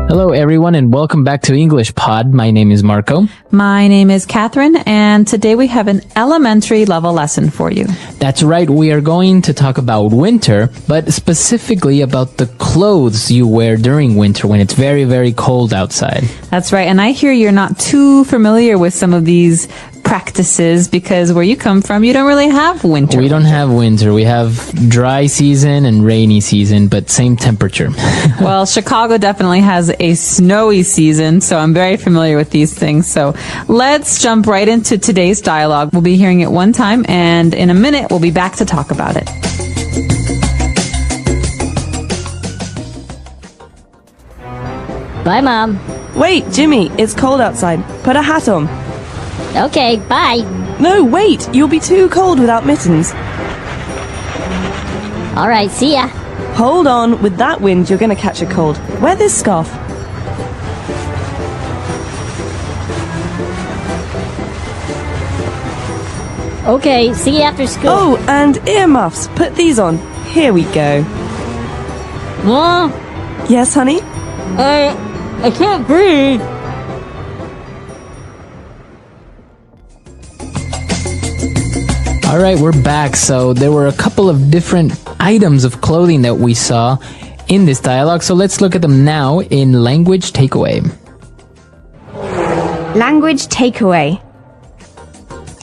Hello, everyone, and welcome back to English Pod. My name is Marco. My name is Catherine, and today we have an elementary level lesson for you. That's right. We are going to talk about winter, but specifically about the clothes you wear during winter when it's very, very cold outside. That's right. And I hear you're not too familiar with some of these practices because where you come from, you don't really have winter. We don't have winter. We have dry season and rainy season, but same temperature. Well, Chicago definitely has a snowy season, so I'm very familiar with these things. So let's jump right into today's dialogue. We'll be hearing it one time, and in a minute, we'll be back to talk about it. Bye, Mom. Wait, Jimmy, it's cold outside. Put a hat on. Okay, bye. No, wait, you'll be too cold without mittens. All right, see ya. Hold on, with that wind, you're going to catch a cold. Wear this scarf. Okay, see you after school. Oh, and earmuffs. Put these on. Here we go. Mom, Yes, honey? I can't breathe. All right, we're back. So there were a couple of different items of clothing that we saw in this dialogue. So let's look at them now in language takeaway. Language takeaway.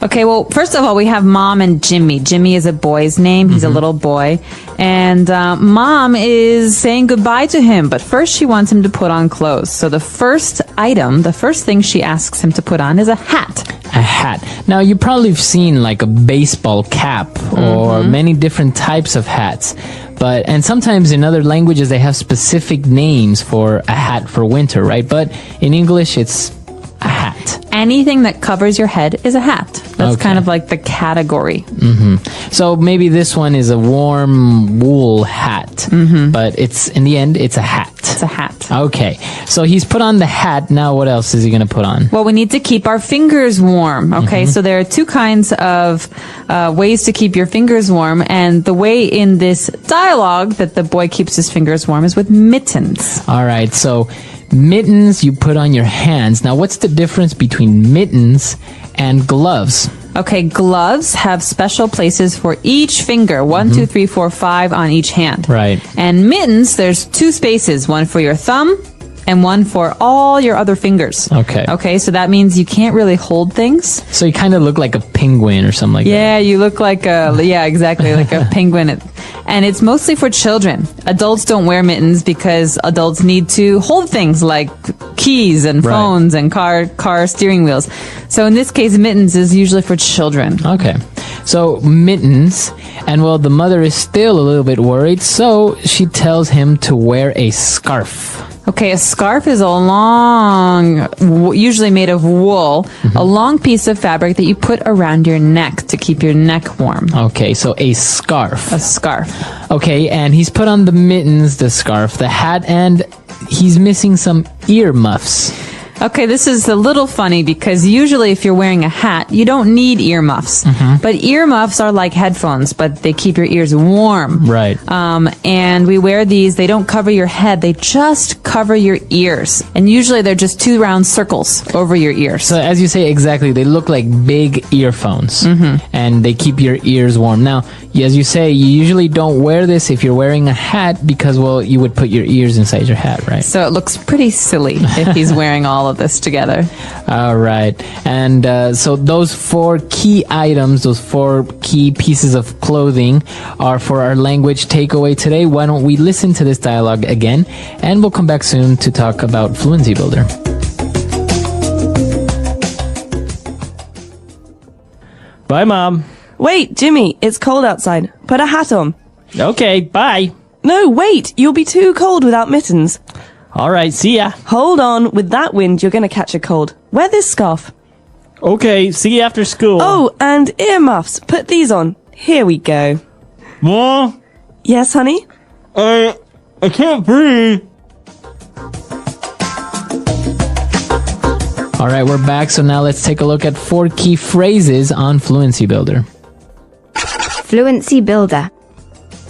Okay, well, first of all, we have Mom and Jimmy. Jimmy is a boy's name. He's a little boy. And Mom is saying goodbye to him, but first she wants him to put on clothes. So the first item, the first thing she asks him to put on is a hat. A hat. Now, you probably have seen like a baseball cap or many different types of hats. And sometimes in other languages, they have specific names for a hat for winter, right? But in English, it's a hat. Anything that covers your head is a hat. That's Okay. kind of like the category. So maybe this one is a warm wool hat, but in the end, it's a hat. It's a hat. Okay, so he's put on the hat. Now what else is he going to put on? Well, we need to keep our fingers warm. Okay, so there are two kinds of ways to keep your fingers warm. And the way in this dialogue that the boy keeps his fingers warm is with mittens. All right, so mittens you put on your hands. Now, what's the difference between mittens and gloves? Okay, gloves have special places for each finger. 1, 2, 3, 4, 5 on each hand. Right. And mittens, there's two spaces, one for your thumb and one for all your other fingers. Okay. Okay, so that means you can't really hold things. So you kind of look like a penguin or something like that. Yeah, you look like exactly, like a penguin. And it's mostly for children. Adults don't wear mittens because adults need to hold things like keys and Right. phones and car steering wheels. So in this case, mittens is usually for children. Okay. So mittens, and well, the mother is still a little bit worried, so she tells him to wear a scarf. Okay, a scarf is a long, usually made of wool, a long piece of fabric that you put around your neck to keep your neck warm. Okay, so a scarf. A scarf. Okay, and he's put on the mittens, the scarf, the hat, and he's missing some ear muffs. Okay, this is a little funny because usually if you're wearing a hat, you don't need earmuffs. But earmuffs are like headphones, but they keep your ears warm. Right. And we wear these, they don't cover your head, they just cover your ears. And usually they're just two round circles over your ears. So as you say, exactly, they look like big earphones, and they keep your ears warm. Now, as you say, you usually don't wear this if you're wearing a hat because, well, you would put your ears inside your hat, right? So it looks pretty silly if he's wearing all of this together. All right. And so those 4 key items, those 4 key pieces of clothing are for our language takeaway today. Why don't we listen to this dialogue again, and we'll come back soon to talk about Fluency Builder. Bye, Mom. Wait, Jimmy, it's cold outside. Put a hat on. Okay, bye. No, wait, you'll be too cold without mittens. All right, see ya. Hold on, with that wind, you're going to catch a cold. Wear this scarf. Okay, see you after school. Oh, and earmuffs. Put these on. Here we go. Mom, Yes, honey? I can't breathe. All right, we're back. So now let's take a look at 4 key phrases on Fluency Builder. Fluency builder.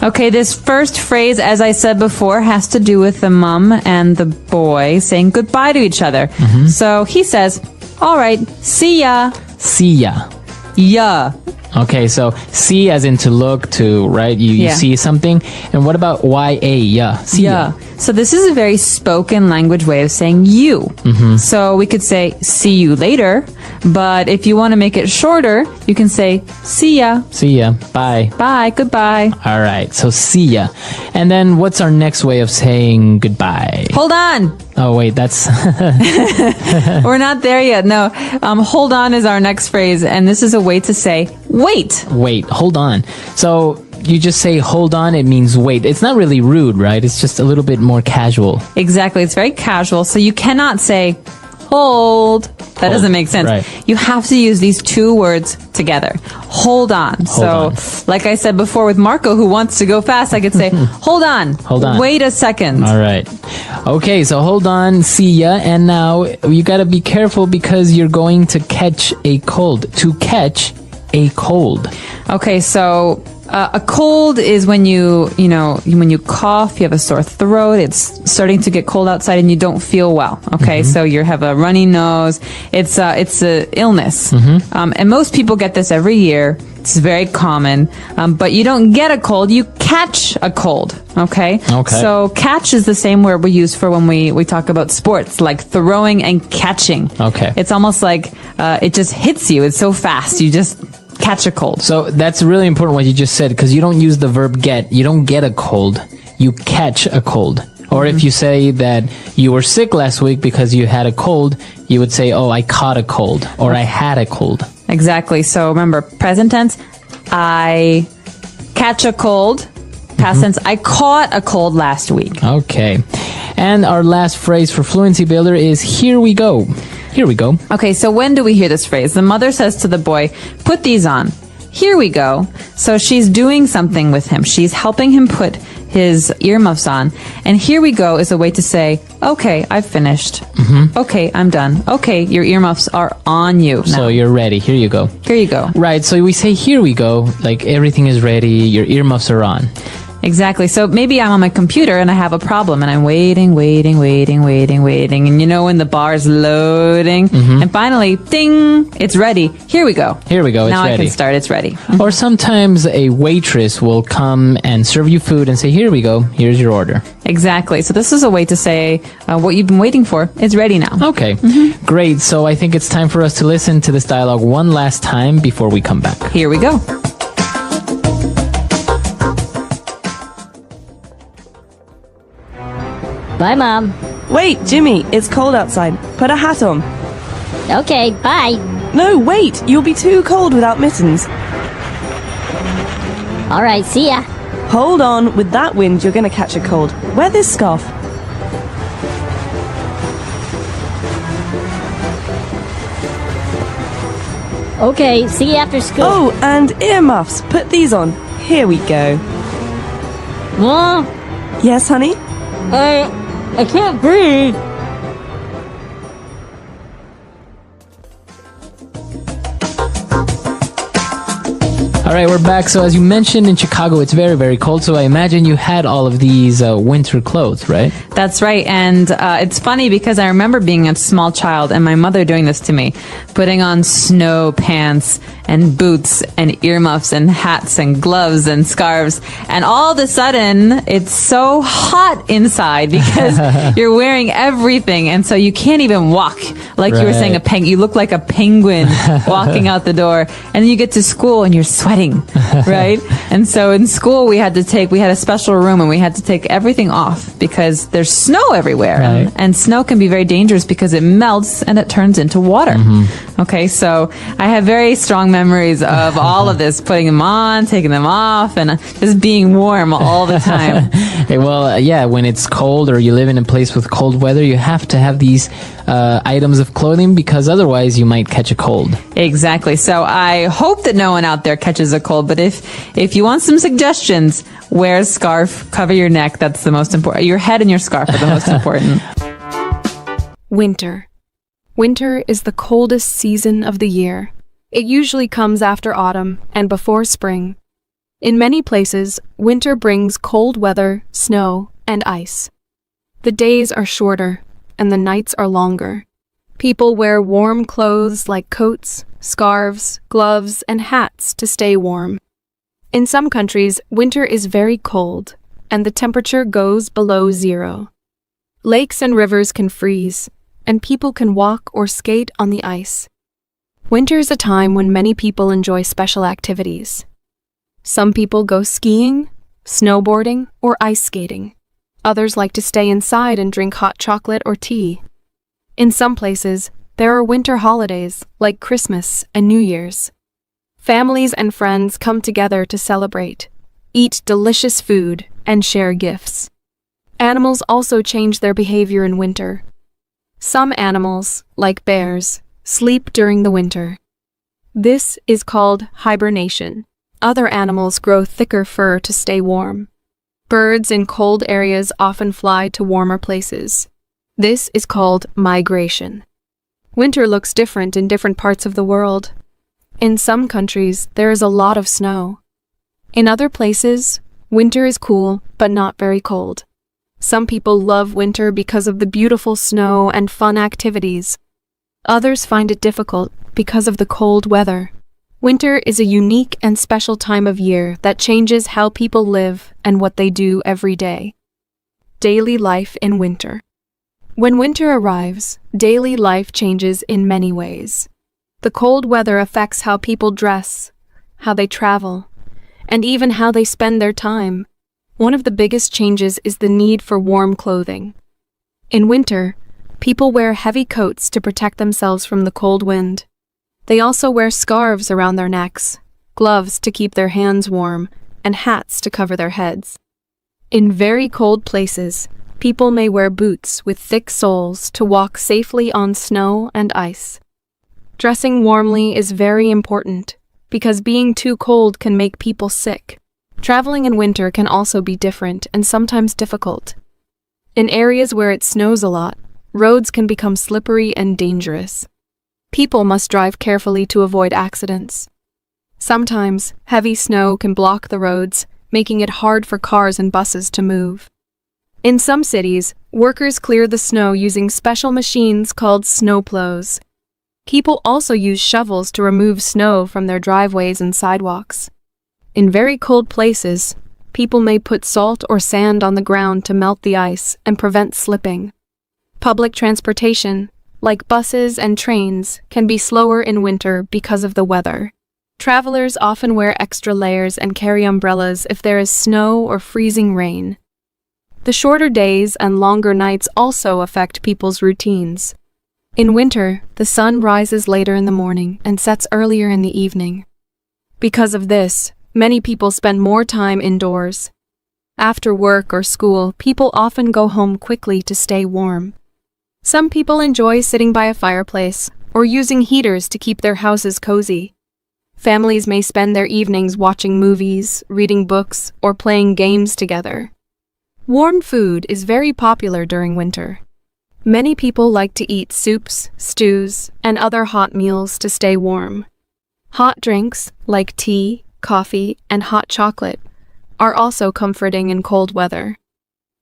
Okay, this first phrase, as I said before, has to do with the mom and the boy saying goodbye to each other. So he says, all right, see ya. See ya. Yeah. Okay, so see as in to look, to, right? You Yeah. see something. And what about ya? Yeah. See ya. So this is a very spoken language way of saying you. So we could say, see you later. But if you want to make it shorter, you can say, see ya. See ya. Bye. Bye. Goodbye. All right, so see ya. And then what's our next way of saying goodbye? Hold on. Oh, wait, that's... We're not there yet. No. Hold on is our next phrase. And this is a way to say, wait. Wait, hold on. So you just say hold on, it means wait. It's not really rude, right? It's just a little bit more casual. Exactly. It's very casual. So you cannot say, hold. That doesn't make sense. Right. You have to use these two words together. Hold on. on. Like I said before with Marco, who wants to go fast, I could say, hold on. Hold on. Wait a second. All right. Okay, so hold on, see ya. And now you gotta be careful because you're going to catch a cold. To catch a cold. Okay, so a cold is when when you cough, you have a sore throat, it's starting to get cold outside and you don't feel well. Okay, so you have a runny nose. It's a illness. And most people get this every year. It's very common. But you don't get a cold, you catch a cold. Okay? Okay. So catch is the same word we use for when we talk about sports, like throwing and catching. Okay. It's almost like it just hits you. It's so fast. You just catch a cold. So that's really important what you just said because you don't use the verb get. You don't get a cold. You catch a cold. Or if you say that you were sick last week because you had a cold, you would say, oh, I caught a cold or I had a cold. Exactly. So remember, present tense, I catch a cold. Past tense, I caught a cold last week. Okay. And our last phrase for Fluency Builder is here we go. Here we go. Okay, so when do we hear this phrase? The mother says to the boy, put these on. Here we go. So she's doing something with him. She's helping him put his earmuffs on. And here we go is a way to say, okay, I've finished. Okay, I'm done. Okay, your earmuffs are on you now. So you're ready. Here you go. Here you go. Right. So we say here we go, like everything is ready. Your earmuffs are on. Exactly. So maybe I'm on my computer and I have a problem and I'm waiting. And you know when the bar is loading and finally, ding, it's ready. Here we go. Here we go. It's now ready. I can start. It's ready. Or sometimes a waitress will come and serve you food and say, here we go. Here's your order. Exactly. So this is a way to say what you've been waiting for is ready now. Okay. Great. So I think it's time for us to listen to this dialogue one last time before we come back. Here we go. Bye, Mom. Wait, Jimmy, it's cold outside. Put a hat on. Okay, bye. No, wait, you'll be too cold without mittens. All right, see ya. Hold on, with that wind, you're gonna catch a cold. Wear this scarf. Okay, see you after school. Oh, and earmuffs. Put these on. Here we go. Mom, Yes, honey? I can't breathe. All right, we're back. So as you mentioned, in Chicago, it's very, very cold. So I imagine you had all of these winter clothes, right? That's right. And it's funny because I remember being a small child and my mother doing this to me, putting on snow pants and boots and earmuffs and hats and gloves and scarves. And all of a sudden, it's so hot inside because you're wearing everything. And so you can't even walk. Like you were saying, you look like a penguin walking out the door. And then you get to school and you're sweating, right? And so in school, we had a special room and we had to take everything off because there's snow everywhere. Right. And snow can be very dangerous because it melts and it turns into water. Okay, so I have very strong memories of all of this, putting them on, taking them off, and just being warm all the time. Well, yeah, when it's cold or you live in a place with cold weather, you have to have these items of clothing because otherwise you might catch a cold. Exactly. So I hope that no one out there catches a cold, but if you want some suggestions, wear a scarf, cover your neck. That's the most important. Your head and your scarf are the most important. Winter. Winter is the coldest season of the year. It usually comes after autumn and before spring. In many places, winter brings cold weather, snow, and ice. The days are shorter, and the nights are longer. People wear warm clothes like coats, scarves, gloves, and hats to stay warm. In some countries, winter is very cold, and the temperature goes below zero. Lakes and rivers can freeze, and people can walk or skate on the ice. Winter is a time when many people enjoy special activities. Some people go skiing, snowboarding, or ice skating. Others like to stay inside and drink hot chocolate or tea. In some places, there are winter holidays like Christmas and New Year's. Families and friends come together to celebrate, eat delicious food, and share gifts. Animals also change their behavior in winter. Some animals, like bears, sleep during the winter. This is called hibernation. Other animals grow thicker fur to stay warm. Birds in cold areas often fly to warmer places. This is called migration. Winter looks different in different parts of the world. In some countries, there is a lot of snow. In other places, winter is cool but not very cold. Some people love winter because of the beautiful snow and fun activities. Others find it difficult because of the cold weather. Winter is a unique and special time of year that changes how people live and what they do every day. Daily life in winter. When winter arrives, daily life changes in many ways. The cold weather affects how people dress, how they travel, and even how they spend their time. One of the biggest changes is the need for warm clothing. In winter, people wear heavy coats to protect themselves from the cold wind. They also wear scarves around their necks, gloves to keep their hands warm, and hats to cover their heads. In very cold places, people may wear boots with thick soles to walk safely on snow and ice. Dressing warmly is very important because being too cold can make people sick. Traveling in winter can also be different and sometimes difficult. In areas where it snows a lot, roads can become slippery and dangerous. People must drive carefully to avoid accidents. Sometimes, heavy snow can block the roads, making it hard for cars and buses to move. In some cities, workers clear the snow using special machines called snowplows. People also use shovels to remove snow from their driveways and sidewalks. In very cold places, people may put salt or sand on the ground to melt the ice and prevent slipping. Public transportation, like buses and trains, can be slower in winter because of the weather. Travelers often wear extra layers and carry umbrellas if there is snow or freezing rain. The shorter days and longer nights also affect people's routines. In winter, the sun rises later in the morning and sets earlier in the evening. Because of this, many people spend more time indoors. After work or school, people often go home quickly to stay warm. Some people enjoy sitting by a fireplace or using heaters to keep their houses cozy. Families may spend their evenings watching movies, reading books, or playing games together. Warm food is very popular during winter. Many people like to eat soups, stews, and other hot meals to stay warm. Hot drinks, like tea, coffee, and hot chocolate, are also comforting in cold weather.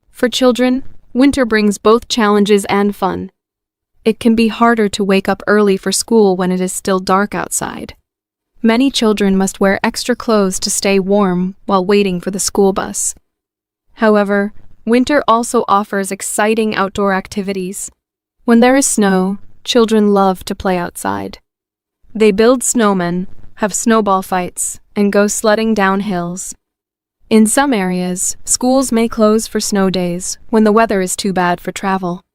For children, winter brings both challenges and fun. It can be harder to wake up early for school when it is still dark outside. Many children must wear extra clothes to stay warm while waiting for the school bus. However, winter also offers exciting outdoor activities. When there is snow, children love to play outside. They build snowmen, have snowball fights, and go sledding down hills. In some areas, schools may close for snow days when the weather is too bad for travel.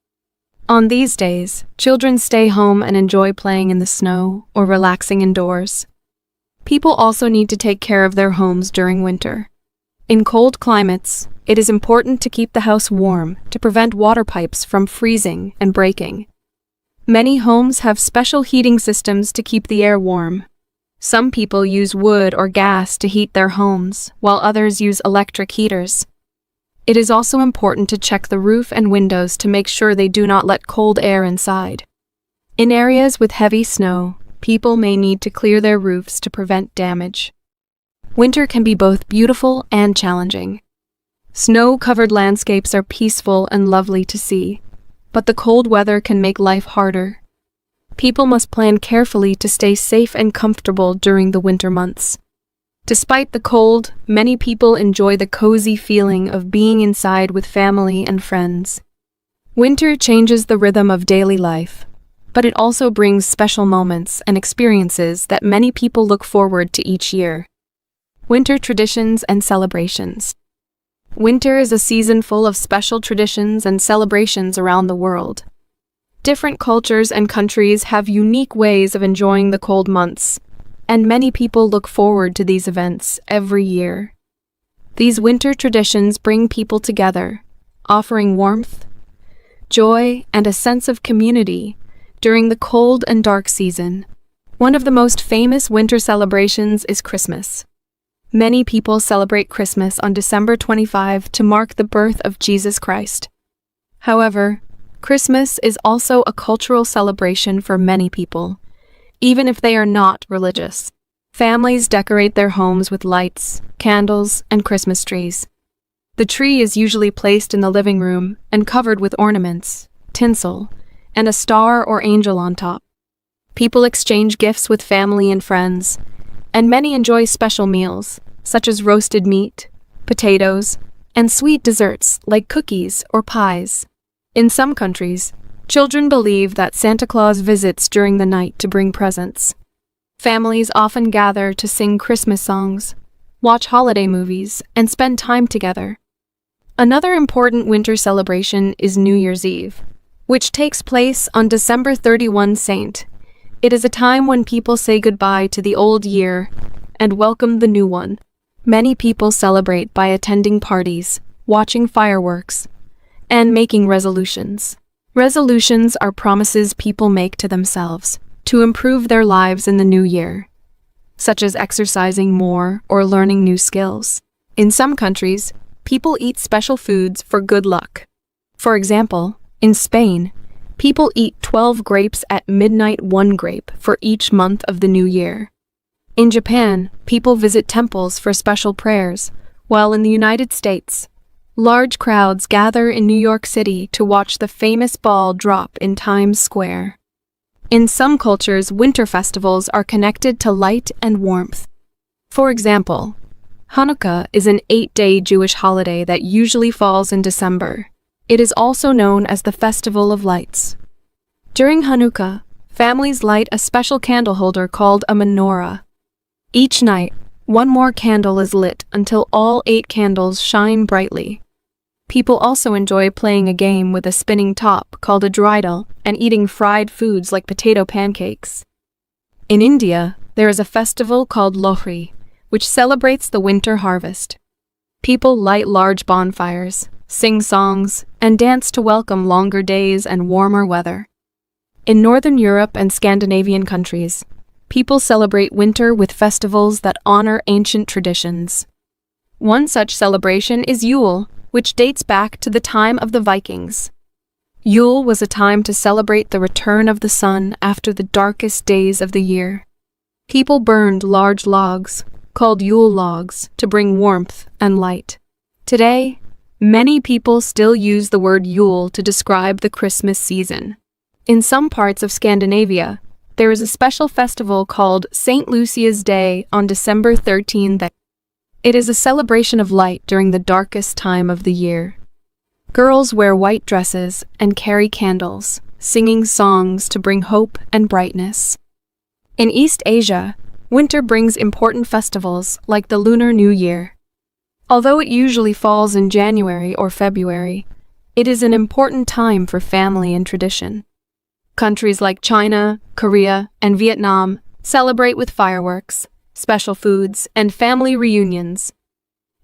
On these days, children stay home and enjoy playing in the snow or relaxing indoors. People also need to take care of their homes during winter. In cold climates, it is important to keep the house warm to prevent water pipes from freezing and breaking. Many homes have special heating systems to keep the air warm. Some people use wood or gas to heat their homes, while others use electric heaters. It is also important to check the roof and windows to make sure they do not let cold air inside. In areas with heavy snow, people may need to clear their roofs to prevent damage. Winter can be both beautiful and challenging. Snow-covered landscapes are peaceful and lovely to see, but the cold weather can make life harder. People must plan carefully to stay safe and comfortable during the winter months. Despite the cold, many people enjoy the cozy feeling of being inside with family and friends. Winter changes the rhythm of daily life, but it also brings special moments and experiences that many people look forward to each year. Winter traditions and celebrations. Winter is a season full of special traditions and celebrations around the world. Different cultures and countries have unique ways of enjoying the cold months, and many people look forward to these events every year. These winter traditions bring people together, offering warmth, joy, and a sense of community during the cold and dark season. One of the most famous winter celebrations is Christmas. Many people celebrate Christmas on December 25 to mark the birth of Jesus Christ. However, Christmas is also a cultural celebration for many people, even if they are not religious. Families decorate their homes with lights, candles, and Christmas trees. The tree is usually placed in the living room and covered with ornaments, tinsel, and a star or angel on top. People exchange gifts with family and friends, and many enjoy special meals, such as roasted meat, potatoes, and sweet desserts like cookies or pies. In some countries, children believe that Santa Claus visits during the night to bring presents. Families often gather to sing Christmas songs, watch holiday movies, and spend time together. Another important winter celebration is New Year's Eve, which takes place on December 31 Saint. It is a time when people say goodbye to the old year and welcome the new one. Many people celebrate by attending parties, watching fireworks, and making resolutions. Resolutions are promises people make to themselves to improve their lives in the new year, such as exercising more or learning new skills. In some countries, people eat special foods for good luck. For example, in Spain, people eat 12 grapes at midnight, 1 grape for each month of the new year. In Japan, people visit temples for special prayers, while in the United States, large crowds gather in New York City to watch the famous ball drop in Times Square. In some cultures, winter festivals are connected to light and warmth. For example, Hanukkah is an 8-day Jewish holiday that usually falls in December. It is also known as the Festival of Lights. During Hanukkah, families light a special candle holder called a menorah. Each night, one more candle is lit until all 8 candles shine brightly. People also enjoy playing a game with a spinning top called a dreidel and eating fried foods like potato pancakes. In India, there is a festival called Lohri, which celebrates the winter harvest. People light large bonfires, sing songs, and dance to welcome longer days and warmer weather. In Northern Europe and Scandinavian countries, people celebrate winter with festivals that honor ancient traditions. One such celebration is Yule, which dates back to the time of the Vikings. Yule was a time to celebrate the return of the sun after the darkest days of the year. People burned large logs, called Yule logs, to bring warmth and light. Today, many people still use the word Yule to describe the Christmas season. In some parts of Scandinavia, there is a special festival called St. Lucia's Day on December 13th. It is a celebration of light during the darkest time of the year. Girls wear white dresses and carry candles, singing songs to bring hope and brightness. In East Asia, winter brings important festivals like the Lunar New Year. Although it usually falls in January or February, it is an important time for family and tradition. Countries like China, Korea, and Vietnam celebrate with fireworks, special foods, and family reunions.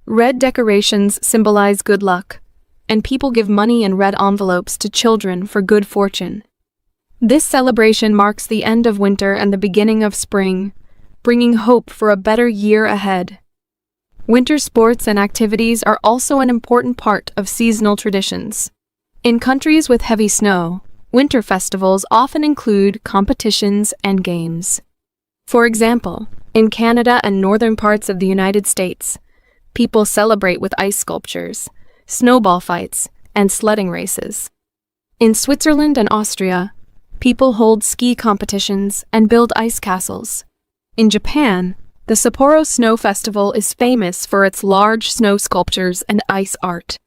Red decorations symbolize good luck, and people give money in red envelopes to children for good fortune. This celebration marks the end of winter and the beginning of spring, bringing hope for a better year ahead. Winter sports and activities are also an important part of seasonal traditions. In countries with heavy snow, winter festivals often include competitions and games. For example, In Canada and northern parts of the United States, people celebrate with ice sculptures, snowball fights, and sledding races. In Switzerland and Austria, people hold ski competitions and build ice castles. In Japan, the Sapporo Snow Festival is famous for its large snow sculptures and ice art.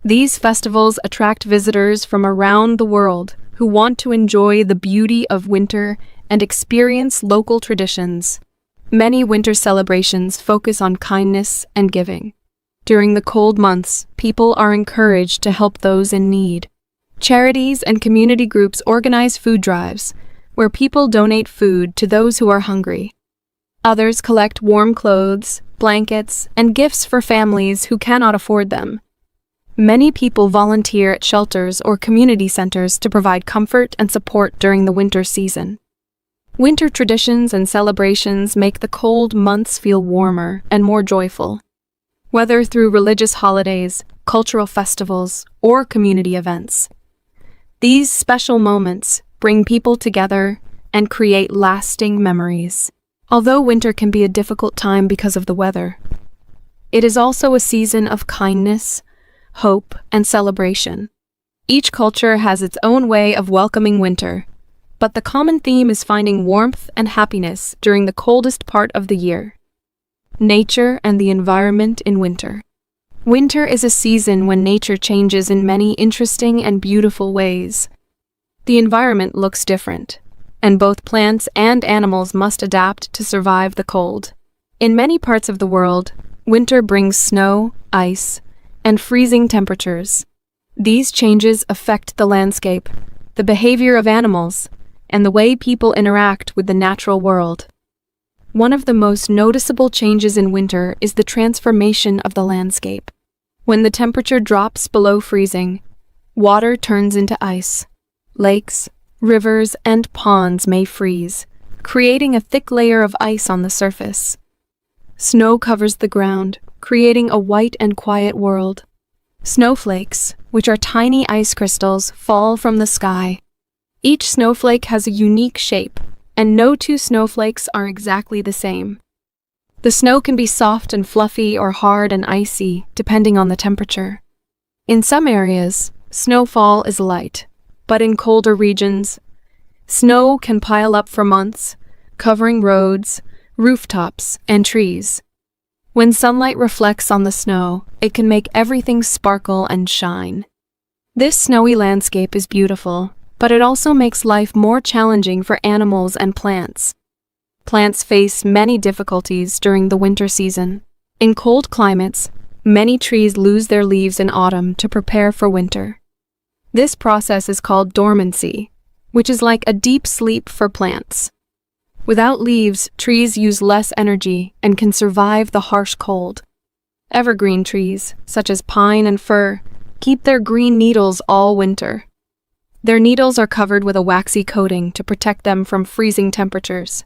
These festivals attract visitors from around the world who want to enjoy the beauty of winter and experience local traditions. Many winter celebrations focus on kindness and giving. During the cold months, people are encouraged to help those in need. Charities and community groups organize food drives, where people donate food to those who are hungry. Others collect warm clothes, blankets, and gifts for families who cannot afford them. Many people volunteer at shelters or community centers to provide comfort and support during the winter season. Winter traditions and celebrations make the cold months feel warmer and more joyful. Whether through religious holidays, cultural festivals, or community events, these special moments bring people together and create lasting memories. Although winter can be a difficult time because of the weather, it is also a season of kindness, hope, and celebration. Each culture has its own way of welcoming winter, but the common theme is finding warmth and happiness during the coldest part of the year. Nature and the environment in winter. Winter is a season when nature changes in many interesting and beautiful ways. The environment looks different, and both plants and animals must adapt to survive the cold. In many parts of the world, winter brings snow, ice, and freezing temperatures. These changes affect the landscape, the behavior of animals, and the way people interact with the natural world. One of the most noticeable changes in winter is the transformation of the landscape. When the temperature drops below freezing, water turns into ice. Lakes, rivers, and ponds may freeze, creating a thick layer of ice on the surface. Snow covers the ground, creating a white and quiet world. Snowflakes, which are tiny ice crystals, fall from the sky. Each snowflake has a unique shape, and no two snowflakes are exactly the same. The snow can be soft and fluffy or hard and icy, depending on the temperature. In some areas, snowfall is light, but in colder regions, snow can pile up for months, covering roads, rooftops, and trees. When sunlight reflects on the snow, it can make everything sparkle and shine. This snowy landscape is beautiful, but it also makes life more challenging for animals and plants. Plants face many difficulties during the winter season. In cold climates, many trees lose their leaves in autumn to prepare for winter. This process is called dormancy, which is like a deep sleep for plants. Without leaves, trees use less energy and can survive the harsh cold. Evergreen trees, such as pine and fir, keep their green needles all winter. Their needles are covered with a waxy coating to protect them from freezing temperatures.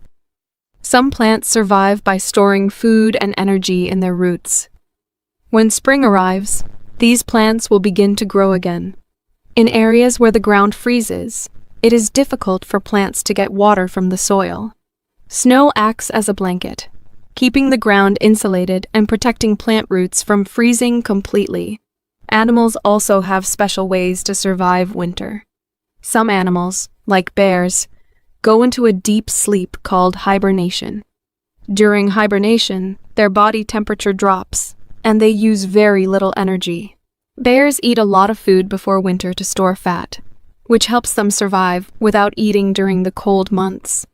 Some plants survive by storing food and energy in their roots. When spring arrives, these plants will begin to grow again. In areas where the ground freezes, it is difficult for plants to get water from the soil. Snow acts as a blanket, keeping the ground insulated and protecting plant roots from freezing completely. Animals also have special ways to survive winter. Some animals, like bears, go into a deep sleep called hibernation. During hibernation, their body temperature drops, and they use very little energy. Bears eat a lot of food before winter to store fat, which helps them survive without eating during the cold months.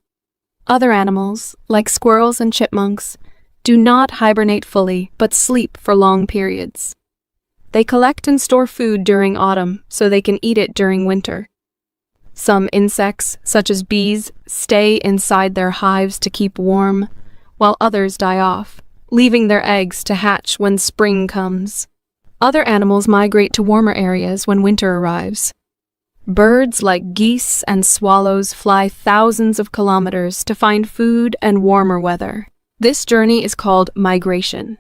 Other animals, like squirrels and chipmunks, do not hibernate fully but sleep for long periods. They collect and store food during autumn so they can eat it during winter. Some insects, such as bees, stay inside their hives to keep warm, while others die off, leaving their eggs to hatch when spring comes. Other animals migrate to warmer areas when winter arrives. Birds like geese and swallows fly thousands of kilometers to find food and warmer weather. This journey is called migration.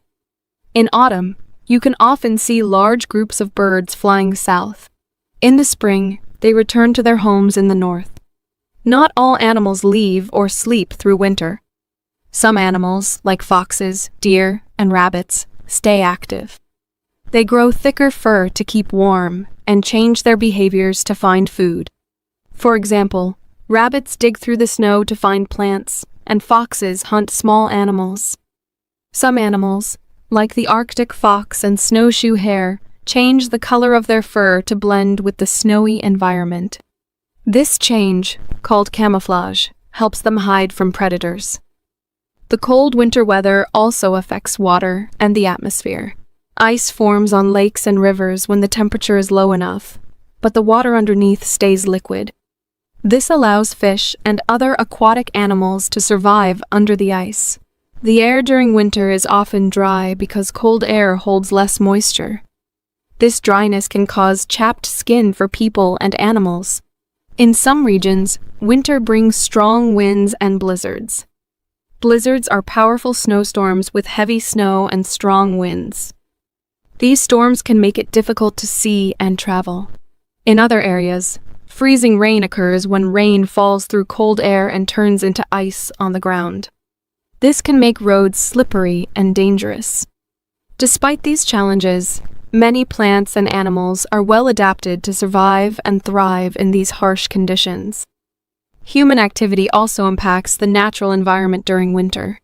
In autumn, you can often see large groups of birds flying south. In the spring, they return to their homes in the north. Not all animals leave or sleep through winter. Some animals, like foxes, deer, and rabbits, stay active. They grow thicker fur to keep warm and change their behaviors to find food. For example, rabbits dig through the snow to find plants, and foxes hunt small animals. Some animals, like the Arctic fox and snowshoe hare, change the color of their fur to blend with the snowy environment. This change, called camouflage, helps them hide from predators. The cold winter weather also affects water and the atmosphere. Ice forms on lakes and rivers when the temperature is low enough, but the water underneath stays liquid. This allows fish and other aquatic animals to survive under the ice. The air during winter is often dry because cold air holds less moisture. This dryness can cause chapped skin for people and animals. In some regions, winter brings strong winds and blizzards. Blizzards are powerful snowstorms with heavy snow and strong winds. These storms can make it difficult to see and travel. In other areas, freezing rain occurs when rain falls through cold air and turns into ice on the ground. This can make roads slippery and dangerous. Despite these challenges, many plants and animals are well adapted to survive and thrive in these harsh conditions. Human activity also impacts the natural environment during winter.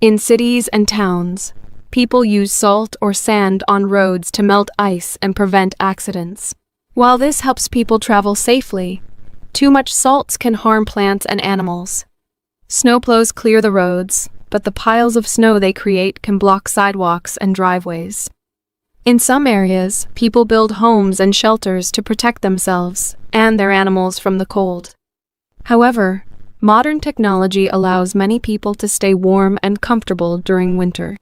In cities and towns, people use salt or sand on roads to melt ice and prevent accidents. While this helps people travel safely, too much salt can harm plants and animals. Snowplows clear the roads, but the piles of snow they create can block sidewalks and driveways. In some areas, people build homes and shelters to protect themselves and their animals from the cold. However, modern technology allows many people to stay warm and comfortable during winter.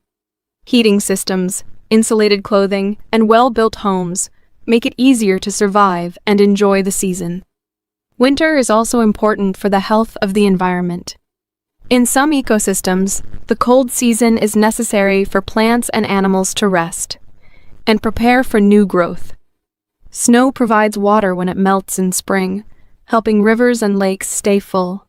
Heating systems, insulated clothing, and well-built homes make it easier to survive and enjoy the season. Winter is also important for the health of the environment. In some ecosystems, the cold season is necessary for plants and animals to rest and prepare for new growth. Snow provides water when it melts in spring, helping rivers and lakes stay full.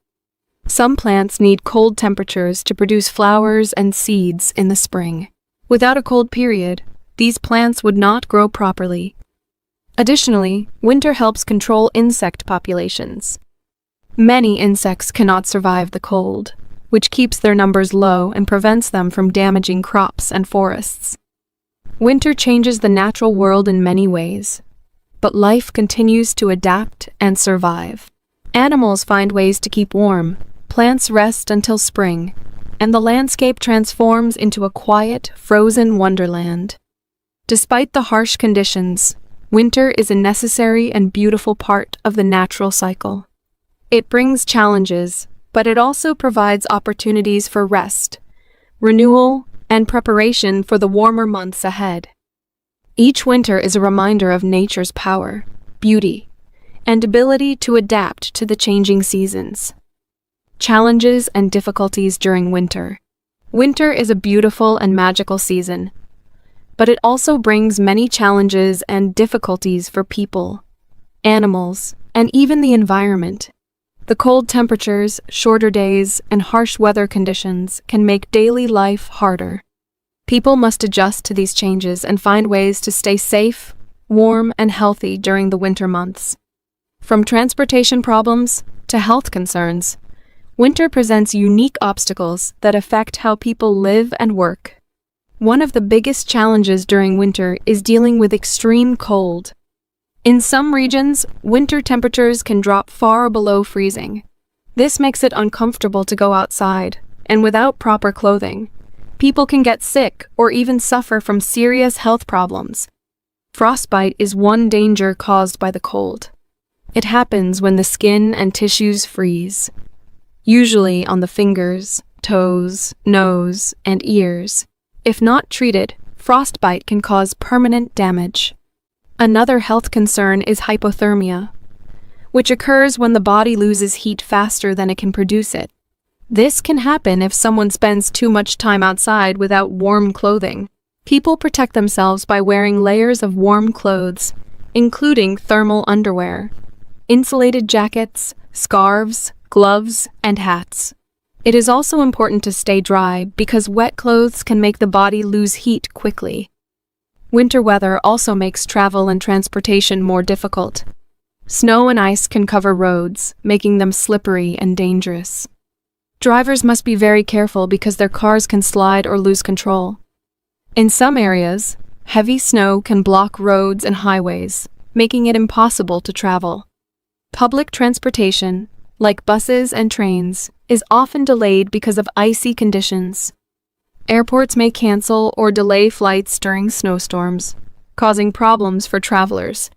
Some plants need cold temperatures to produce flowers and seeds in the spring. Without a cold period, these plants would not grow properly. Additionally, winter helps control insect populations. Many insects cannot survive the cold, which keeps their numbers low and prevents them from damaging crops and forests. Winter changes the natural world in many ways, but life continues to adapt and survive. Animals find ways to keep warm, plants rest until spring, and the landscape transforms into a quiet, frozen wonderland. Despite the harsh conditions, winter is a necessary and beautiful part of the natural cycle. It brings challenges, but it also provides opportunities for rest, renewal, and preparation for the warmer months ahead. Each winter is a reminder of nature's power, beauty, and ability to adapt to the changing seasons. Challenges and difficulties during winter. Winter is a beautiful and magical season, but it also brings many challenges and difficulties for people, animals, and even the environment. The cold temperatures, shorter days, and harsh weather conditions can make daily life harder. People must adjust to these changes and find ways to stay safe, warm, and healthy during the winter months. From transportation problems to health concerns, winter presents unique obstacles that affect how people live and work. One of the biggest challenges during winter is dealing with extreme cold. In some regions, winter temperatures can drop far below freezing. This makes it uncomfortable to go outside, and without proper clothing, people can get sick or even suffer from serious health problems. Frostbite is one danger caused by the cold. It happens when the skin and tissues freeze, usually on the fingers, toes, nose, and ears. If not treated, frostbite can cause permanent damage. Another health concern is hypothermia, which occurs when the body loses heat faster than it can produce it. This can happen if someone spends too much time outside without warm clothing. People protect themselves by wearing layers of warm clothes, including thermal underwear, insulated jackets, scarves, gloves, and hats. It is also important to stay dry because wet clothes can make the body lose heat quickly. Winter weather also makes travel and transportation more difficult. Snow and ice can cover roads, making them slippery and dangerous. Drivers must be very careful because their cars can slide or lose control. In some areas, heavy snow can block roads and highways, making it impossible to travel. Public transportation, like buses and trains, is often delayed because of icy conditions. Airports may cancel or delay flights during snowstorms, causing problems for travelers.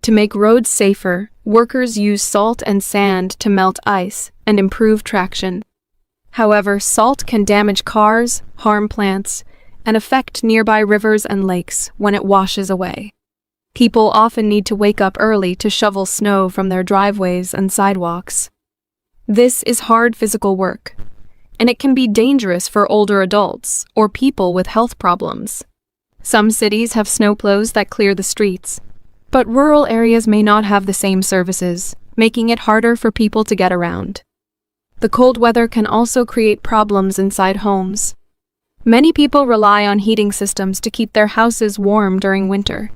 To make roads safer, workers use salt and sand to melt ice and improve traction. However, salt can damage cars, harm plants, and affect nearby rivers and lakes when it washes away. People often need to wake up early to shovel snow from their driveways and sidewalks. This is hard physical work, and it can be dangerous for older adults or people with health problems. Some cities have snowplows that clear the streets, but rural areas may not have the same services, making it harder for people to get around. The cold weather can also create problems inside homes. Many people rely on heating systems to keep their houses warm during winter.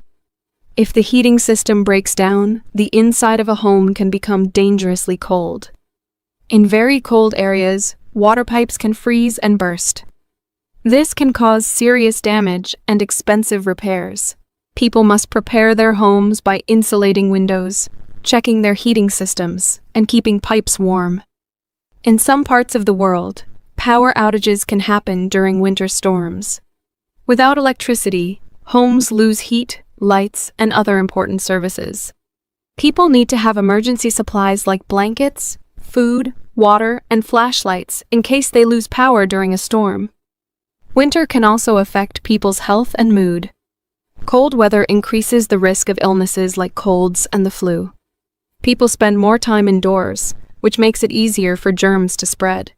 If the heating system breaks down, the inside of a home can become dangerously cold. In very cold areas, water pipes can freeze and burst. This can cause serious damage and expensive repairs. People must prepare their homes by insulating windows, checking their heating systems, and keeping pipes warm. In some parts of the world, power outages can happen during winter storms. Without electricity, homes lose heat, lights, and other important services. People need to have emergency supplies like blankets, food, water, and flashlights in case they lose power during a storm. Winter can also affect people's health and mood. Cold weather increases the risk of illnesses like colds and the flu. People spend more time indoors, which makes it easier for germs to spread.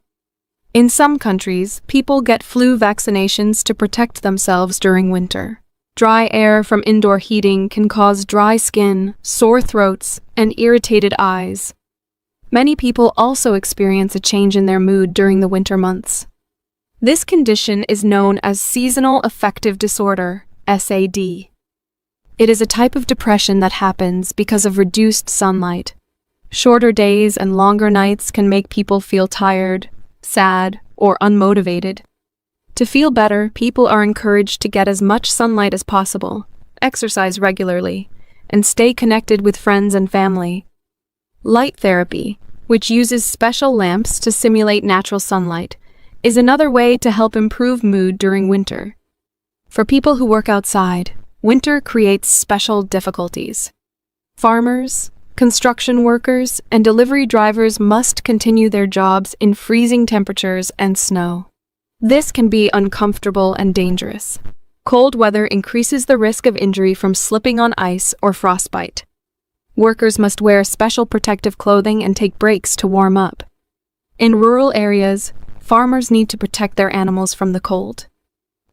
In some countries, people get flu vaccinations to protect themselves during winter. Dry air from indoor heating can cause dry skin, sore throats, and irritated eyes. Many people also experience a change in their mood during the winter months. This condition is known as seasonal affective disorder, SAD. It is a type of depression that happens because of reduced sunlight. Shorter days and longer nights can make people feel tired, sad, or unmotivated. To feel better, people are encouraged to get as much sunlight as possible, exercise regularly, and stay connected with friends and family. Light therapy, which uses special lamps to simulate natural sunlight, is another way to help improve mood during winter. For people who work outside, winter creates special difficulties. Farmers, construction workers, and delivery drivers must continue their jobs in freezing temperatures and snow. This can be uncomfortable and dangerous. Cold weather increases the risk of injury from slipping on ice or frostbite. Workers must wear special protective clothing and take breaks to warm up. In rural areas, farmers need to protect their animals from the cold.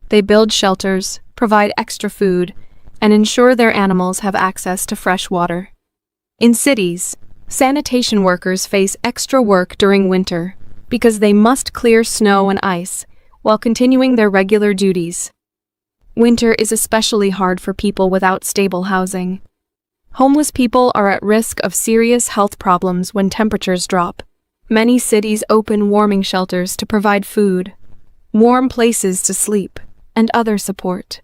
They build shelters, provide extra food, and ensure their animals have access to fresh water. In cities, sanitation workers face extra work during winter because they must clear snow and ice while continuing their regular duties. Winter is especially hard for people without stable housing. Homeless people are at risk of serious health problems when temperatures drop. Many cities open warming shelters to provide food, warm places to sleep, and other support.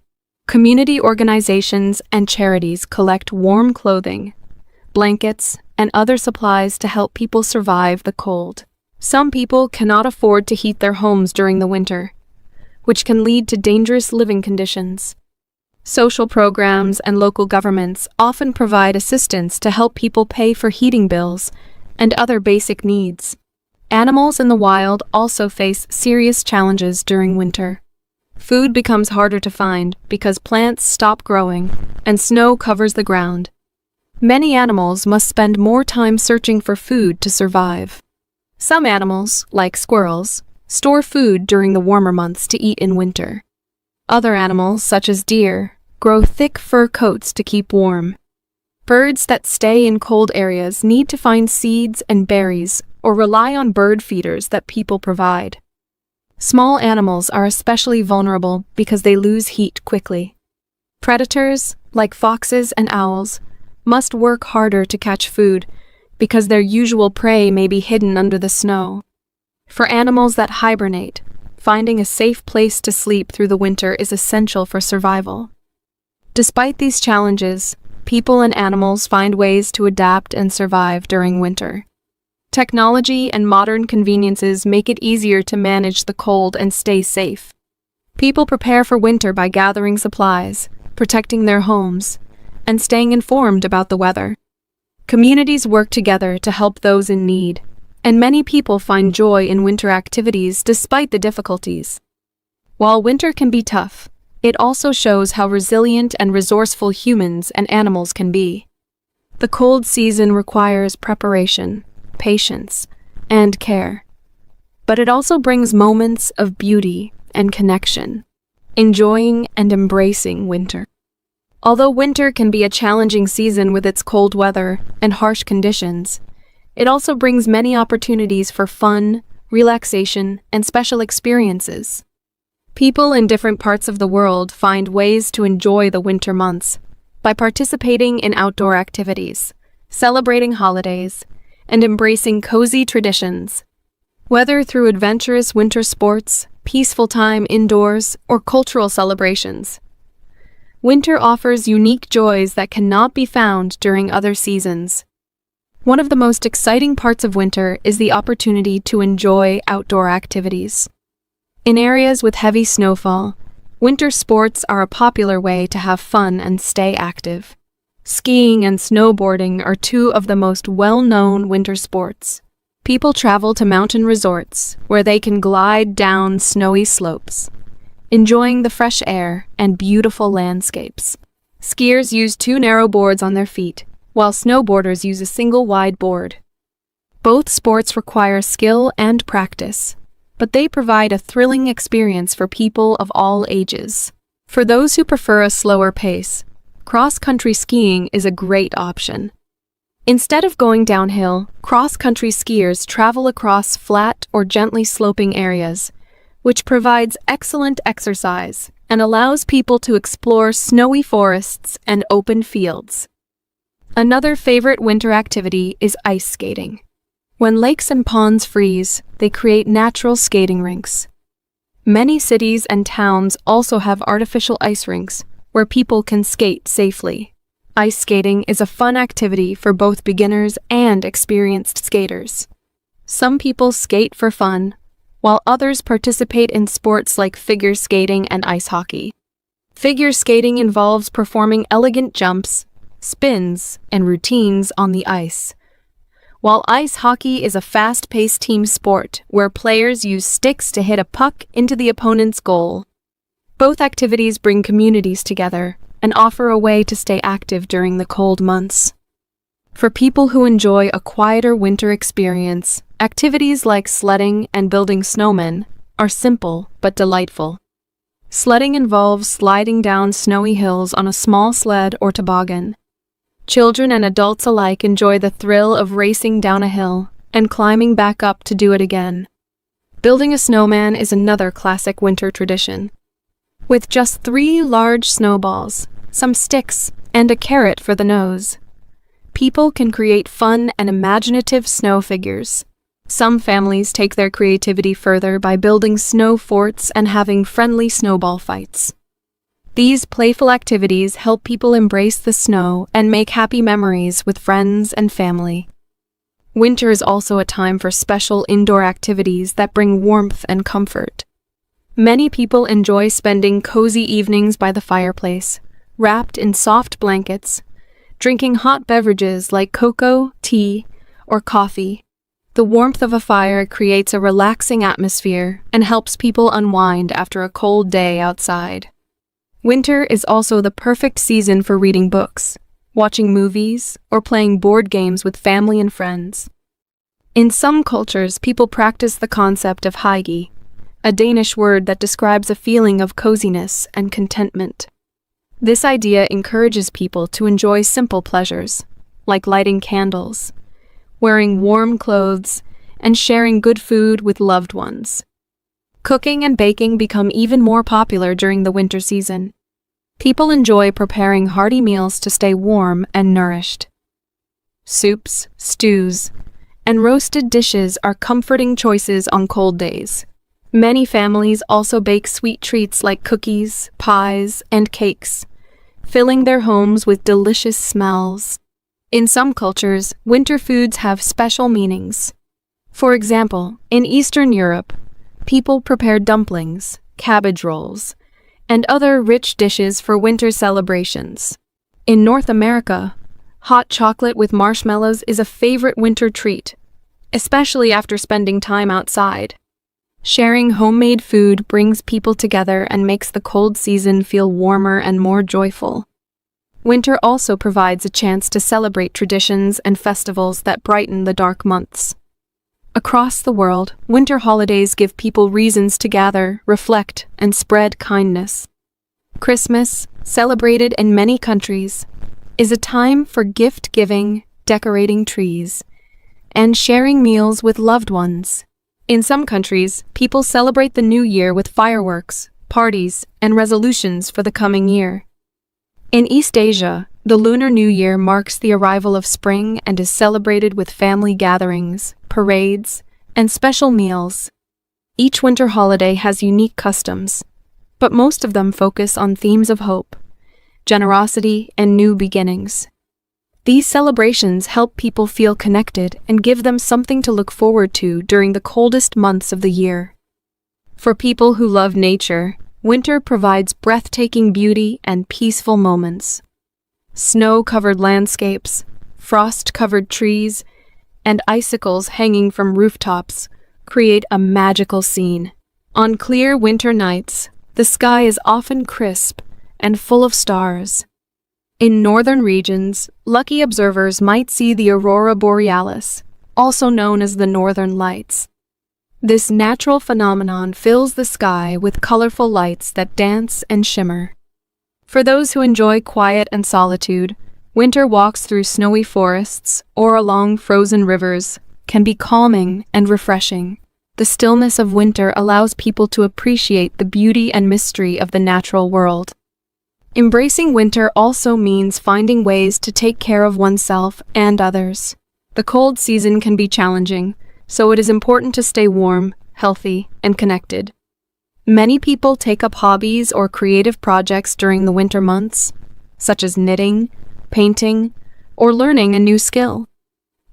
Community organizations and charities collect warm clothing, blankets, and other supplies to help people survive the cold. Some people cannot afford to heat their homes during the winter, which can lead to dangerous living conditions. Social programs and local governments often provide assistance to help people pay for heating bills and other basic needs. Animals in the wild also face serious challenges during winter. Food becomes harder to find because plants stop growing and snow covers the ground. Many animals must spend more time searching for food to survive. Some animals, like squirrels, store food during the warmer months to eat in winter. Other animals, such as deer, grow thick fur coats to keep warm. Birds that stay in cold areas need to find seeds and berries or rely on bird feeders that people provide. Small animals are especially vulnerable because they lose heat quickly. Predators, like foxes and owls, must work harder to catch food because their usual prey may be hidden under the snow. For animals that hibernate, finding a safe place to sleep through the winter is essential for survival. Despite these challenges, people and animals find ways to adapt and survive during winter. Technology and modern conveniences make it easier to manage the cold and stay safe. People prepare for winter by gathering supplies, protecting their homes, and staying informed about the weather. Communities work together to help those in need, and many people find joy in winter activities despite the difficulties. While winter can be tough, it also shows how resilient and resourceful humans and animals can be. The cold season requires preparation, patience, and care. But it also brings moments of beauty and connection, enjoying and embracing winter. Although winter can be a challenging season with its cold weather and harsh conditions, it also brings many opportunities for fun, relaxation, and special experiences. People in different parts of the world find ways to enjoy the winter months by participating in outdoor activities, celebrating holidays, and embracing cozy traditions. Whether through adventurous winter sports, peaceful time indoors, or cultural celebrations, winter offers unique joys that cannot be found during other seasons. One of the most exciting parts of winter is the opportunity to enjoy outdoor activities. In areas with heavy snowfall, winter sports are a popular way to have fun and stay active. Skiing and snowboarding are two of the most well-known winter sports. People travel to mountain resorts where they can glide down snowy slopes, enjoying the fresh air and beautiful landscapes. Skiers use two narrow boards on their feet, while snowboarders use a single wide board. Both sports require skill and practice, but they provide a thrilling experience for people of all ages. For those who prefer a slower pace, cross-country skiing is a great option. Instead of going downhill, cross-country skiers travel across flat or gently sloping areas, which provides excellent exercise and allows people to explore snowy forests and open fields. Another favorite winter activity is ice skating. When lakes and ponds freeze, they create natural skating rinks. Many cities and towns also have artificial ice rinks where people can skate safely. Ice skating is a fun activity for both beginners and experienced skaters. Some people skate for fun, while others participate in sports like figure skating and ice hockey. Figure skating involves performing elegant jumps, spins, and routines on the ice, while ice hockey is a fast-paced team sport where players use sticks to hit a puck into the opponent's goal. Both activities bring communities together and offer a way to stay active during the cold months. For people who enjoy a quieter winter experience, activities like sledding and building snowmen are simple but delightful. Sledding involves sliding down snowy hills on a small sled or toboggan. Children and adults alike enjoy the thrill of racing down a hill and climbing back up to do it again. Building a snowman is another classic winter tradition. With just 3 large snowballs, some sticks, and a carrot for the nose, people can create fun and imaginative snow figures. Some families take their creativity further by building snow forts and having friendly snowball fights. These playful activities help people embrace the snow and make happy memories with friends and family. Winter is also a time for special indoor activities that bring warmth and comfort. Many people enjoy spending cozy evenings by the fireplace, wrapped in soft blankets, drinking hot beverages like cocoa, tea, or coffee. The warmth of a fire creates a relaxing atmosphere and helps people unwind after a cold day outside. Winter is also the perfect season for reading books, watching movies, or playing board games with family and friends. In some cultures, people practice the concept of hygge, a Danish word that describes a feeling of coziness and contentment. This idea encourages people to enjoy simple pleasures, like lighting candles, wearing warm clothes, and sharing good food with loved ones. Cooking and baking become even more popular during the winter season. People enjoy preparing hearty meals to stay warm and nourished. Soups, stews, and roasted dishes are comforting choices on cold days. Many families also bake sweet treats like cookies, pies, and cakes, filling their homes with delicious smells. In some cultures, winter foods have special meanings. For example, in Eastern Europe, people prepare dumplings, cabbage rolls, and other rich dishes for winter celebrations. In North America, hot chocolate with marshmallows is a favorite winter treat, especially after spending time outside. Sharing homemade food brings people together and makes the cold season feel warmer and more joyful. Winter also provides a chance to celebrate traditions and festivals that brighten the dark months. Across the world, winter holidays give people reasons to gather, reflect, and spread kindness. Christmas, celebrated in many countries, is a time for gift-giving, decorating trees, and sharing meals with loved ones. In some countries, people celebrate the new year with fireworks, parties, and resolutions for the coming year. In East Asia, the Lunar New Year marks the arrival of spring and is celebrated with family gatherings, parades, and special meals. Each winter holiday has unique customs, but most of them focus on themes of hope, generosity, and new beginnings. These celebrations help people feel connected and give them something to look forward to during the coldest months of the year. For people who love nature, winter provides breathtaking beauty and peaceful moments. Snow-covered landscapes, frost-covered trees, and icicles hanging from rooftops create a magical scene. On clear winter nights, the sky is often crisp and full of stars. In northern regions, lucky observers might see the aurora borealis, also known as the northern lights. This natural phenomenon fills the sky with colorful lights that dance and shimmer. For those who enjoy quiet and solitude, winter walks through snowy forests or along frozen rivers can be calming and refreshing. The stillness of winter allows people to appreciate the beauty and mystery of the natural world. Embracing winter also means finding ways to take care of oneself and others. The cold season can be challenging, so it is important to stay warm, healthy, and connected. Many people take up hobbies or creative projects during the winter months, such as knitting, painting, or learning a new skill.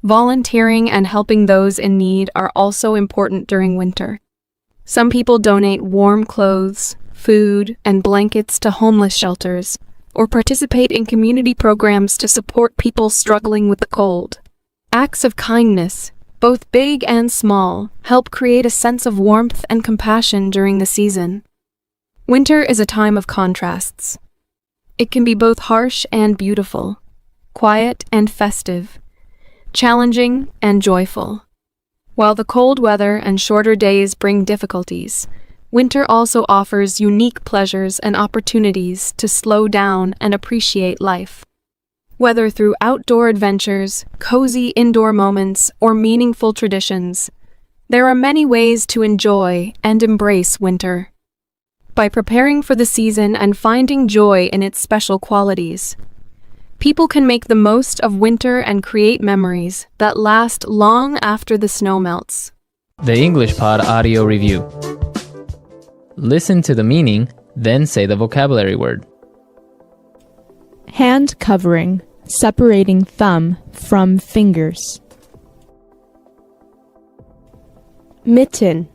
Volunteering and helping those in need are also important during winter. Some people donate warm clothes, food, and blankets to homeless shelters, or participate in community programs to support people struggling with the cold. Acts of kindness, both big and small, help create a sense of warmth and compassion during the season. Winter is a time of contrasts. It can be both harsh and beautiful, quiet and festive, challenging and joyful. While the cold weather and shorter days bring difficulties, winter also offers unique pleasures and opportunities to slow down and appreciate life. Whether through outdoor adventures, cozy indoor moments, or meaningful traditions, there are many ways to enjoy and embrace winter. By preparing for the season and finding joy in its special qualities, people can make the most of winter and create memories that last long after the snow melts. The English Pod Audio Review. Listen to the meaning, then say the vocabulary word. Hand covering, separating thumb from fingers. Mitten.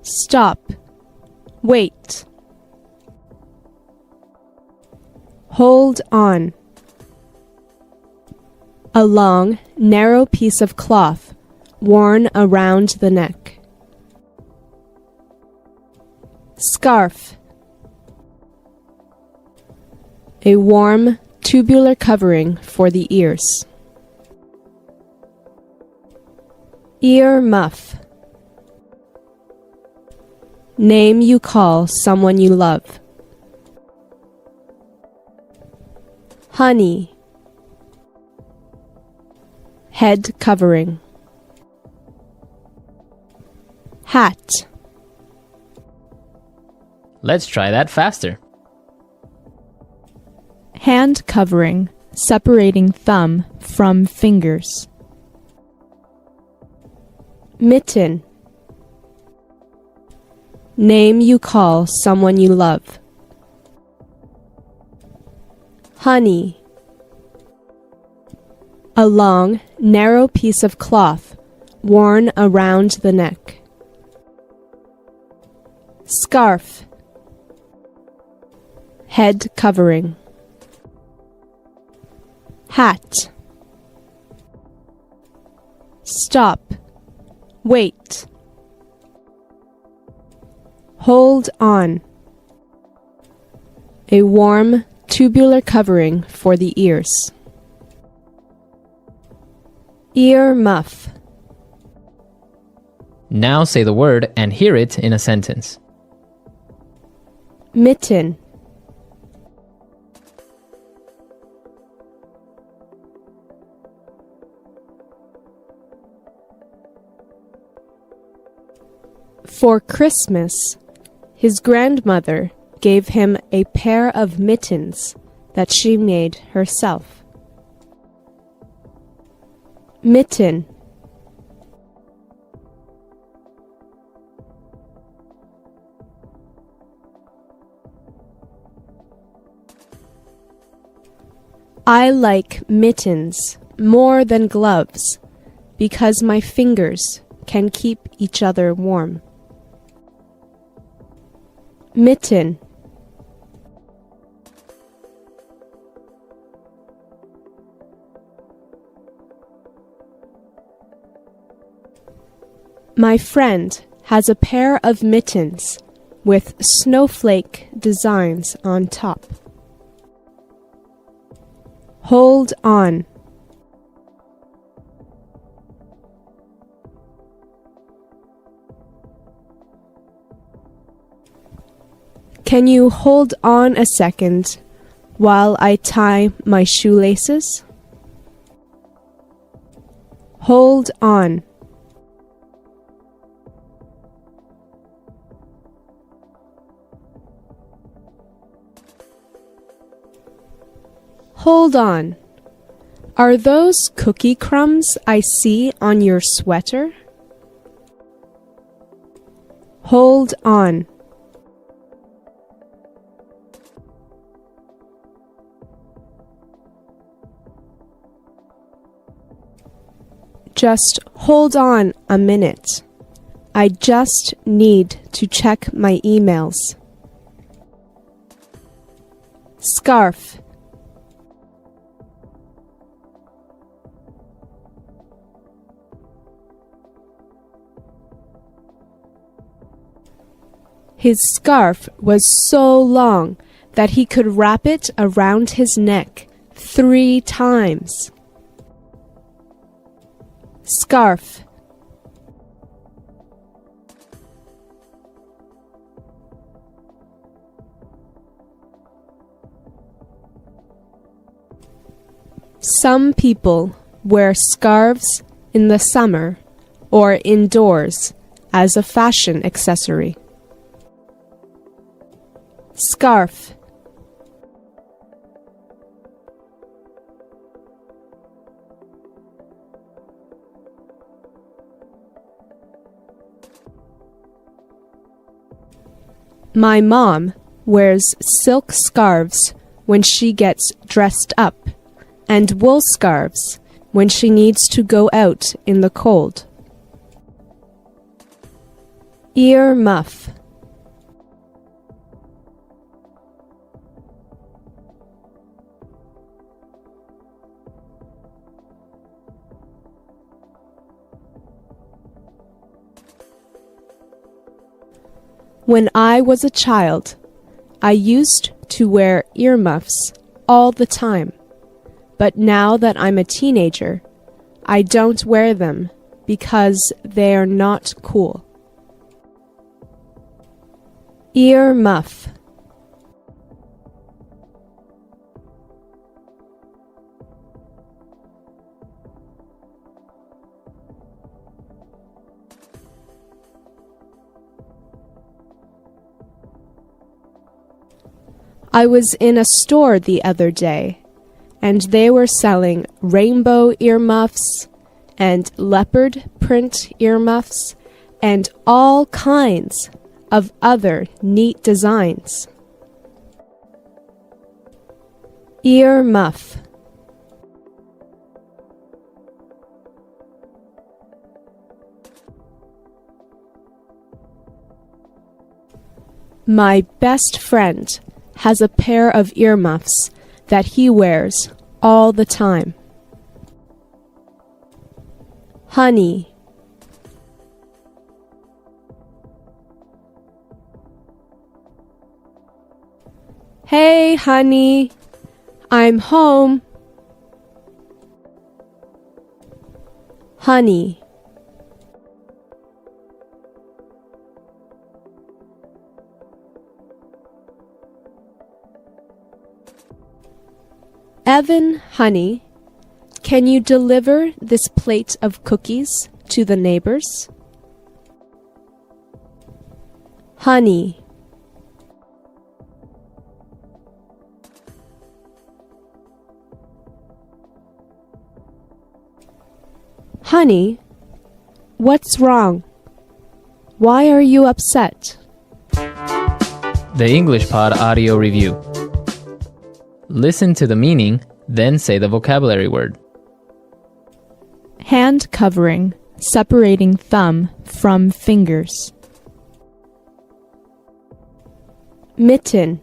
Stop. Wait. Hold on. A long, narrow piece of cloth worn around the neck. Scarf. A warm, tubular covering for the ears. Ear muff. Name you call someone you love. Honey. Head covering. Hat. Let's try that faster. Hand covering, separating thumb from fingers. Mitten. Name you call someone you love. Honey. A long, narrow piece of cloth worn around the neck. Scarf. Head covering. Hat. Stop. Wait. Hold on. A warm, tubular covering for the ears. Ear muff. Now say the word and hear it in a sentence. Mitten. For Christmas, his grandmother gave him a pair of mittens that she made herself. Mitten. I like mittens more than gloves because my fingers can keep each other warm. Mitten. My friend has a pair of mittens with snowflake designs on top. Hold on. Can you hold on a second while I tie my shoelaces? Hold on. Hold on. Are those cookie crumbs I see on your sweater? Hold on. Just hold on a minute. I just need to check my emails. Scarf. His scarf was so long that he could wrap it around his neck 3 times. Scarf. Some people wear scarves in the summer or indoors as a fashion accessory. Scarf. My mom wears silk scarves when she gets dressed up, and wool scarves when she needs to go out in the cold. Ear muff. When I was a child, I used to wear earmuffs all the time. But now that I'm a teenager, I don't wear them because they are not cool. Ear muff. I was in a store the other day, and they were selling rainbow earmuffs and leopard print earmuffs and all kinds of other neat designs. Earmuff. My best friend has a pair of earmuffs that he wears all the time. Honey. Hey, honey, I'm home. Honey. Evan, honey, can you deliver this plate of cookies to the neighbors? Honey. Honey, what's wrong? Why are you upset? The English Pod Audio Review. Listen to the meaning, then say the vocabulary word. Hand covering, separating thumb from fingers. Mitten.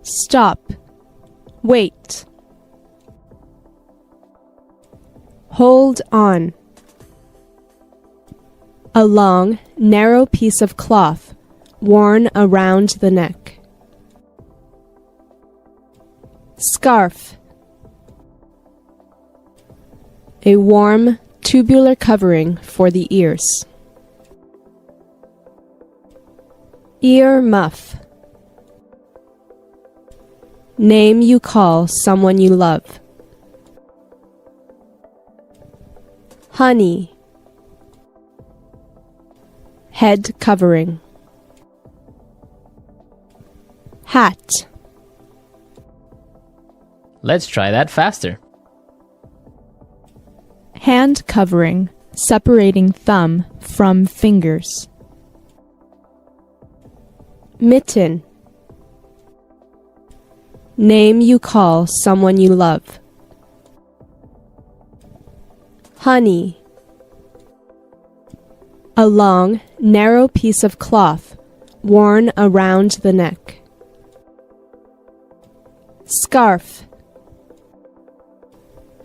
Stop. Wait. Hold on. A long, narrow piece of cloth worn around the neck. Scarf. A warm, tubular covering for the ears. Ear muff. Name you call someone you love. Honey. Head covering. Hat. Let's try that faster. Hand covering, separating thumb from fingers. Mitten. Name you call someone you love. Honey. A long, narrow piece of cloth worn around the neck. Scarf.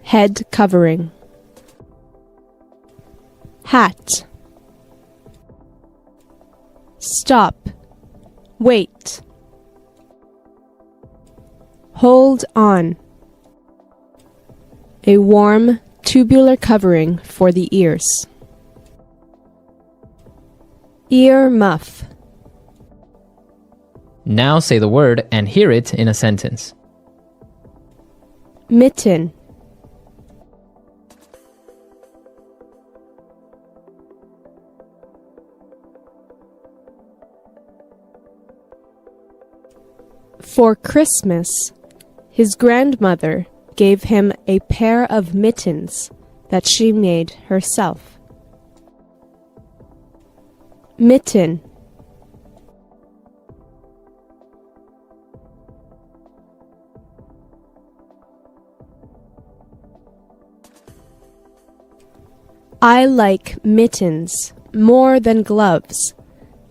Head covering. Hat. Stop. Wait. Hold on. A warm, tubular covering for the ears. Ear muff. Now say the word and hear it in a sentence. Mitten. For Christmas, his grandmother gave him a pair of mittens that she made herself. Mitten. I like mittens more than gloves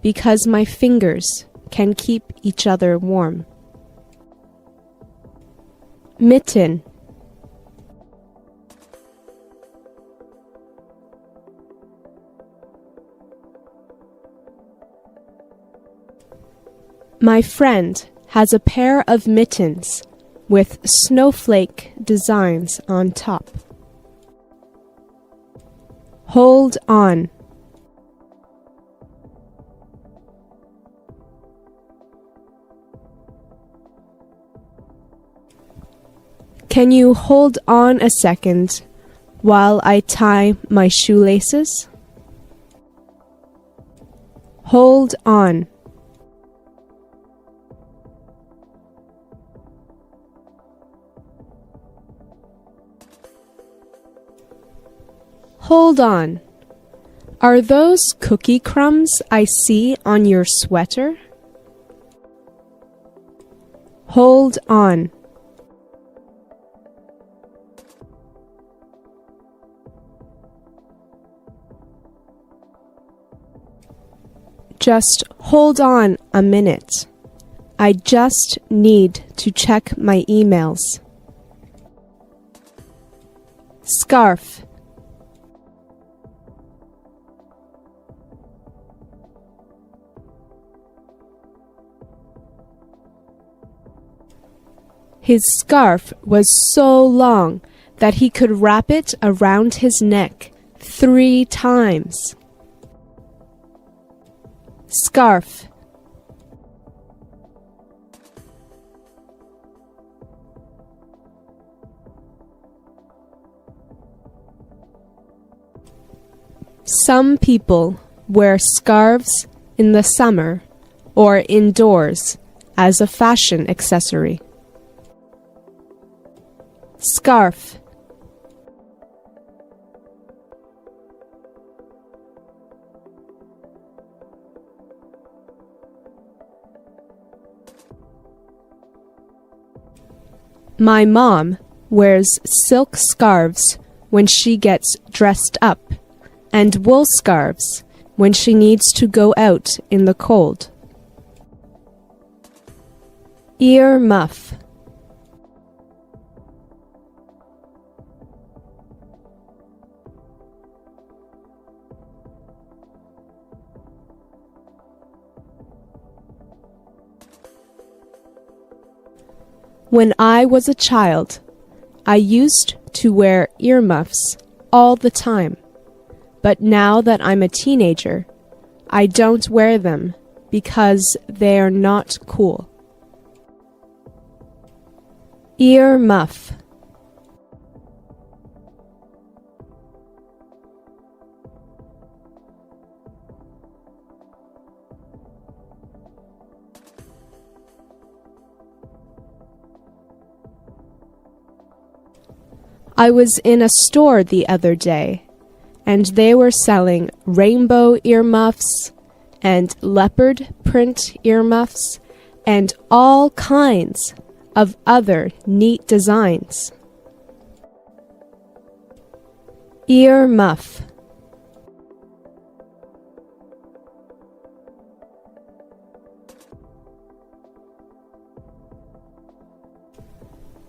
because my fingers can keep each other warm. Mitten. My friend has a pair of mittens with snowflake designs on top. Hold on. Can you hold on a second while I tie my shoelaces? Hold on. Hold on. Are those cookie crumbs I see on your sweater? Hold on. Just hold on a minute. I just need to check my emails. Scarf. His scarf was so long that he could wrap it around his neck 3 times. Scarf. Some people wear scarves in the summer or indoors as a fashion accessory. Scarf. My mom wears silk scarves when she gets dressed up, and wool scarves when she needs to go out in the cold. Ear muff. When I was a child, I used to wear earmuffs all the time. But now that I'm a teenager, I don't wear them because they are not cool. Ear muff. I was in a store the other day, and they were selling rainbow earmuffs and leopard print earmuffs and all kinds of other neat designs. Ear muff.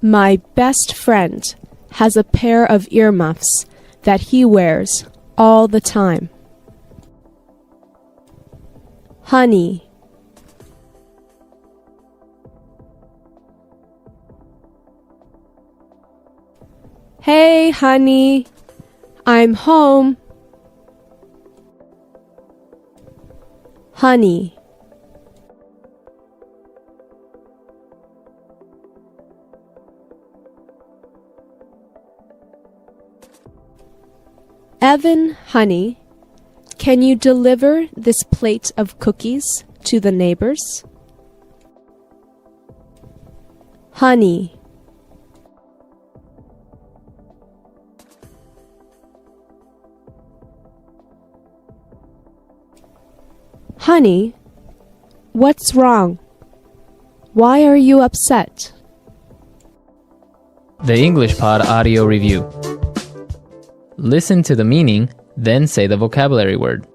My best friend has a pair of earmuffs that he wears all the time. Honey. Hey, honey, I'm home. Honey. Evan, honey, can you deliver this plate of cookies to the neighbors? Honey. Honey, what's wrong? Why are you upset? The English Pod Audio Review. Listen to the meaning, then say the vocabulary word.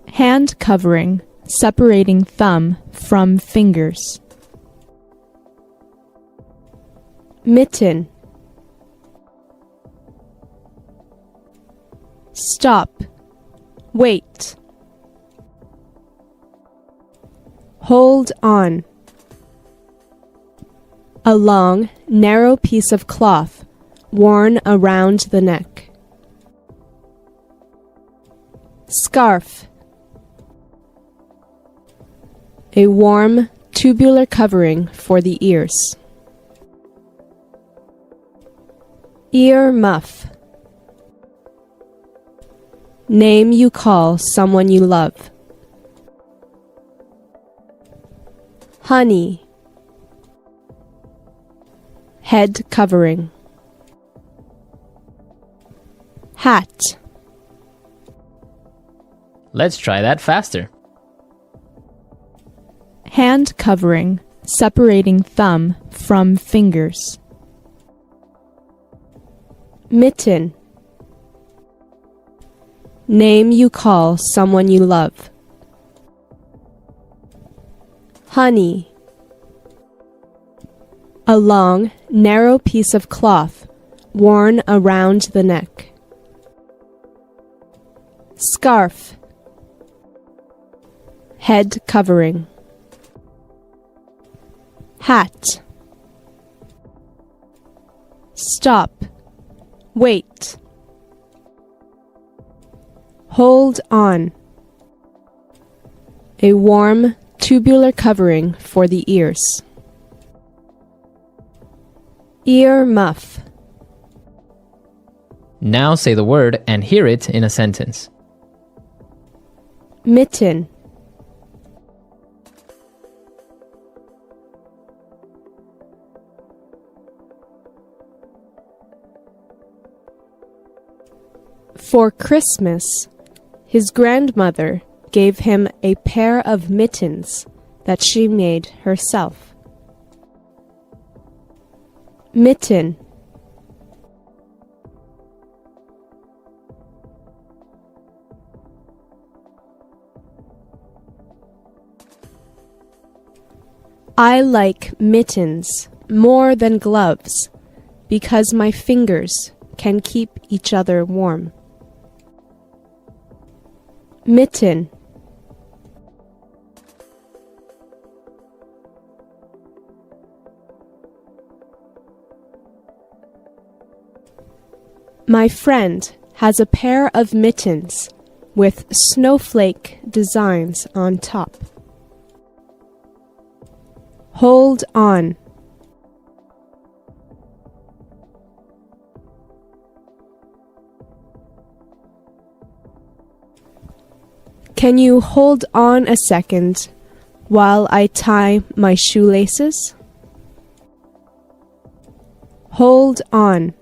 Hand covering, separating thumb from fingers. Mitten. Stop. Wait. Hold on. A long, narrow piece of cloth worn around the neck. Scarf. A warm, tubular covering for the ears. Ear muff. Name you call someone you love. Honey. Head covering. hat, Let's try that faster. Hand covering, separating thumb from fingers. mitten. Name you call someone you love. Honey. A long, narrow piece of cloth worn around the neck. Scarf. Head covering. Hat. Stop. Wait. Hold on. A warm, tubular covering for the ears. Ear muff. Now say the word and hear it in a sentence. Mitten. For Christmas, his grandmother gave him a pair of mittens that she made herself. Mitten. I like mittens more than gloves because my fingers can keep each other warm. Mitten. My friend has a pair of mittens with snowflake designs on top. Hold on. Can you hold on a second while I tie my shoelaces? Hold on.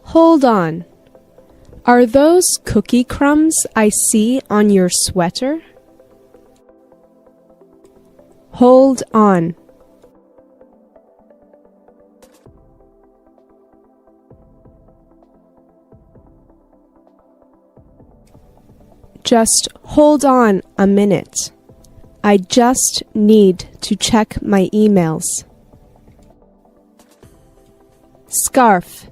Hold on. Are those cookie crumbs I see on your sweater? Hold on. Just hold on a minute. I just need to check my emails. Scarf.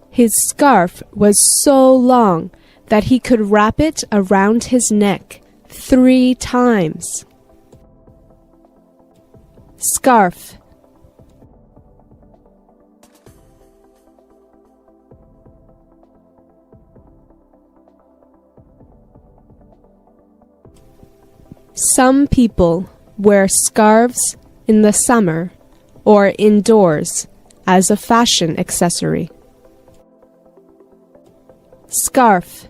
His scarf was so long that he could wrap it around his neck 3 times. Scarf. Some people wear scarves in the summer or indoors as a fashion accessory. Scarf.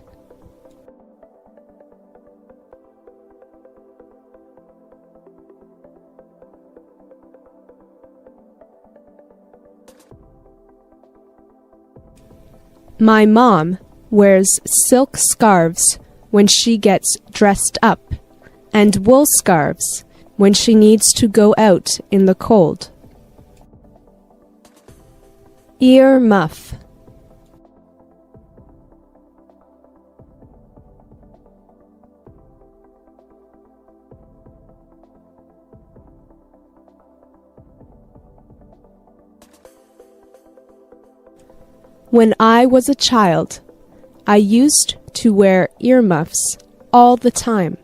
My mom wears silk scarves when she gets dressed up, and wool scarves when she needs to go out in the cold. Ear muff. When I was a child, I used to wear earmuffs all the time.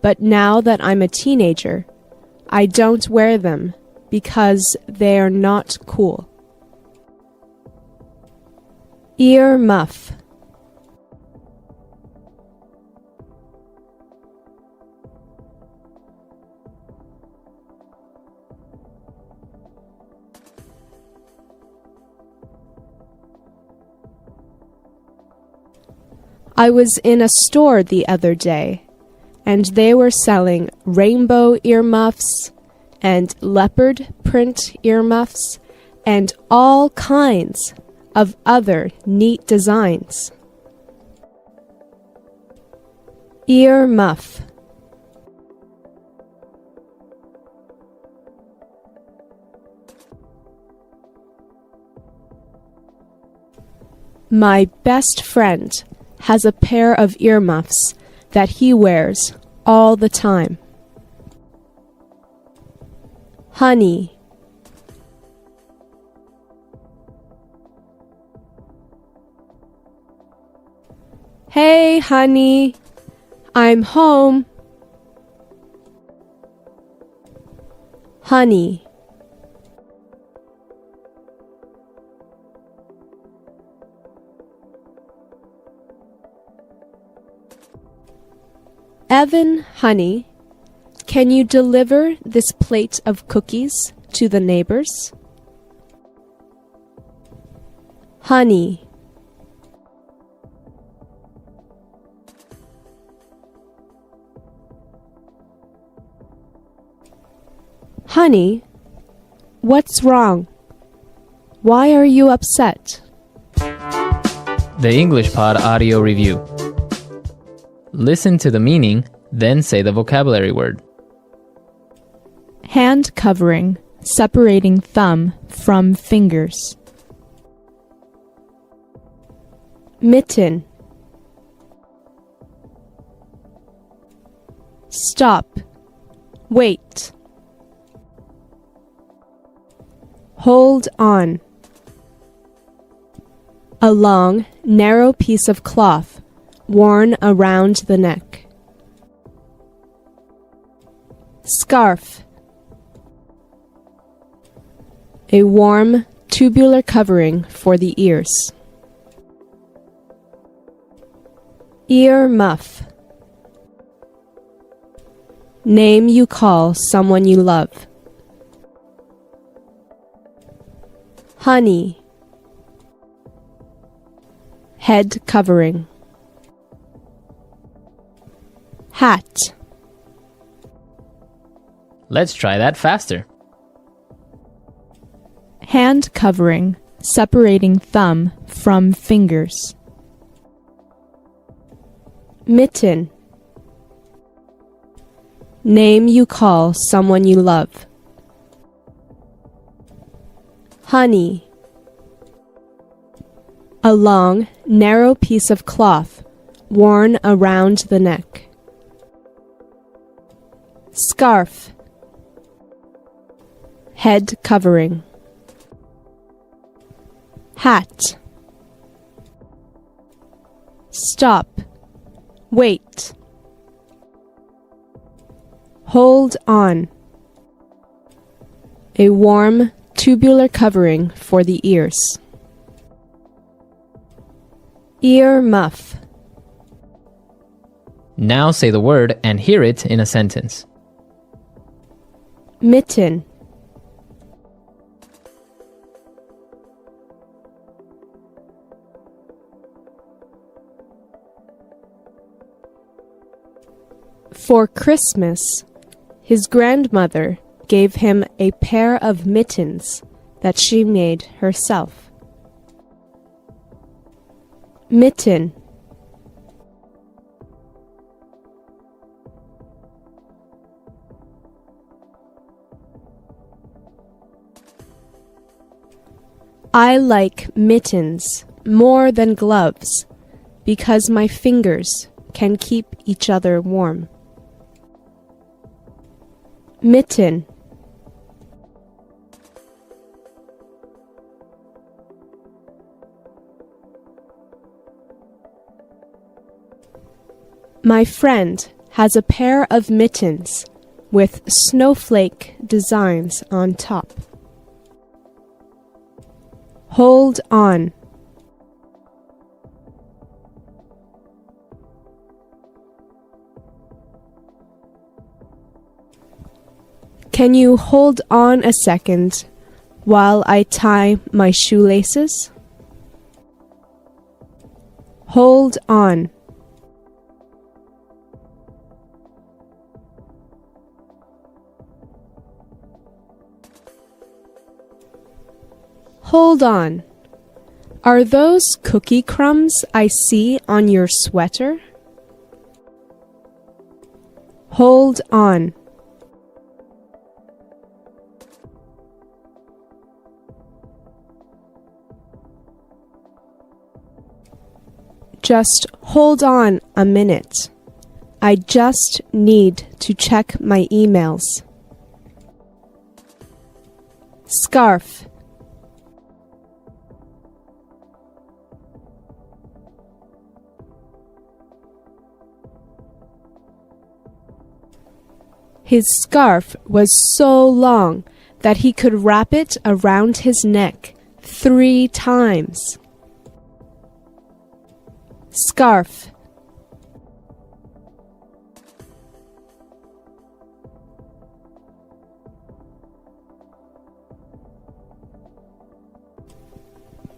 But now that I'm a teenager, I don't wear them because they are not cool. Ear muff. I was in a store the other day, and they were selling rainbow earmuffs and leopard print earmuffs and all kinds of other neat designs. Earmuff. My best friend has a pair of earmuffs that he wears all the time. Honey. Hey, honey, I'm home. Honey. Evan, honey, can you deliver this plate of cookies to the neighbors? Honey. Honey, what's wrong? Why are you upset? The English Pod Audio Review. Listen to the meaning, then say the vocabulary word. Hand covering, separating thumb from fingers. Mitten. Stop. Wait. Hold on. A long, narrow piece of cloth worn around the neck. Scarf. A warm, tubular covering for the ears. Ear muff. Name you call someone you love. Honey. Head covering. Hat. Let's try that faster. Hand covering, separating thumb from fingers. Mitten. Name you call someone you love. Honey. A long, narrow piece of cloth worn around the neck. Scarf. Head covering. Hat. Stop. Wait. Hold on. A warm, tubular covering for the ears. Ear muff. Now say the word and hear it in a sentence. Mitten. For Christmas, his grandmother gave him a pair of mittens that she made herself. Mitten. I like mittens more than gloves because my fingers can keep each other warm. Mitten. My friend has a pair of mittens with snowflake designs on top. Hold on. Can you hold on a second while I tie my shoelaces? Hold on. hold on. Are those cookie crumbs I see on your sweater? Hold on. Just hold on a minute. I just need to check my emails. Scarf. His scarf was so long that he could wrap it around his neck 3 times. Scarf.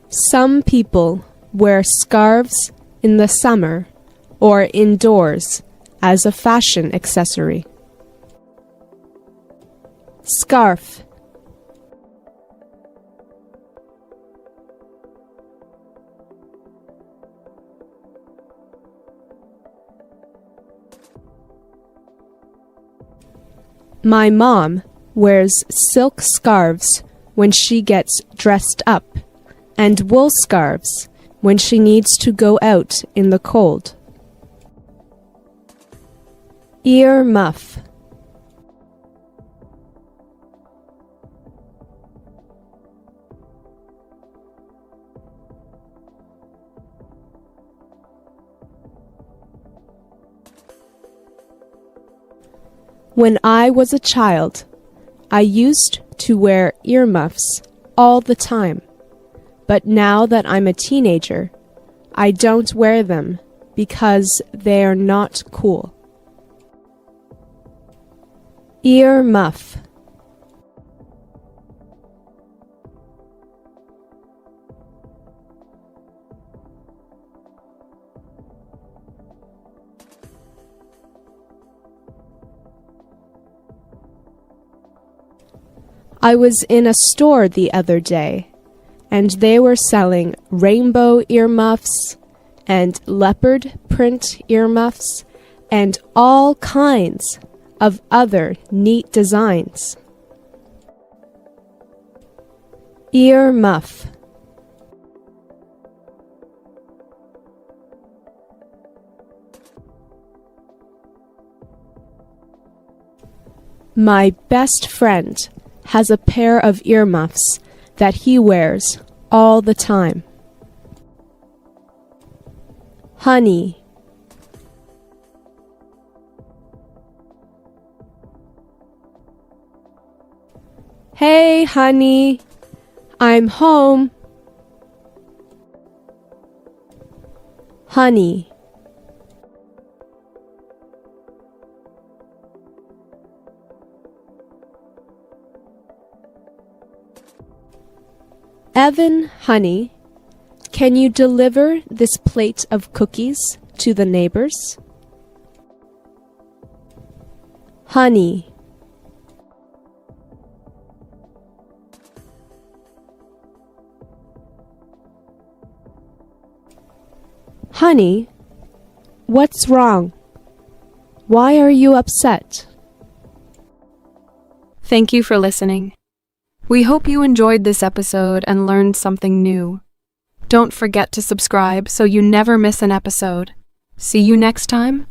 Some people wear scarves in the summer or indoors as a fashion accessory. Scarf. My mom wears silk scarves when she gets dressed up, and wool scarves when she needs to go out in the cold. Ear muff. When I was a child, I used to wear earmuffs all the time. But now that I'm a teenager, I don't wear them because they are not cool. Ear muff. I was in a store the other day, and they were selling rainbow earmuffs and leopard print earmuffs and all kinds of other neat designs. Ear muff. My best friend has a pair of earmuffs that he wears all the time. Honey. Hey, honey, I'm home. Honey. Evan, honey, can you deliver this plate of cookies to the neighbors? Honey. Honey, what's wrong? Why are you upset? Thank you for listening. We hope you enjoyed this episode and learned something new. Don't forget to subscribe so you never miss an episode. See you next time.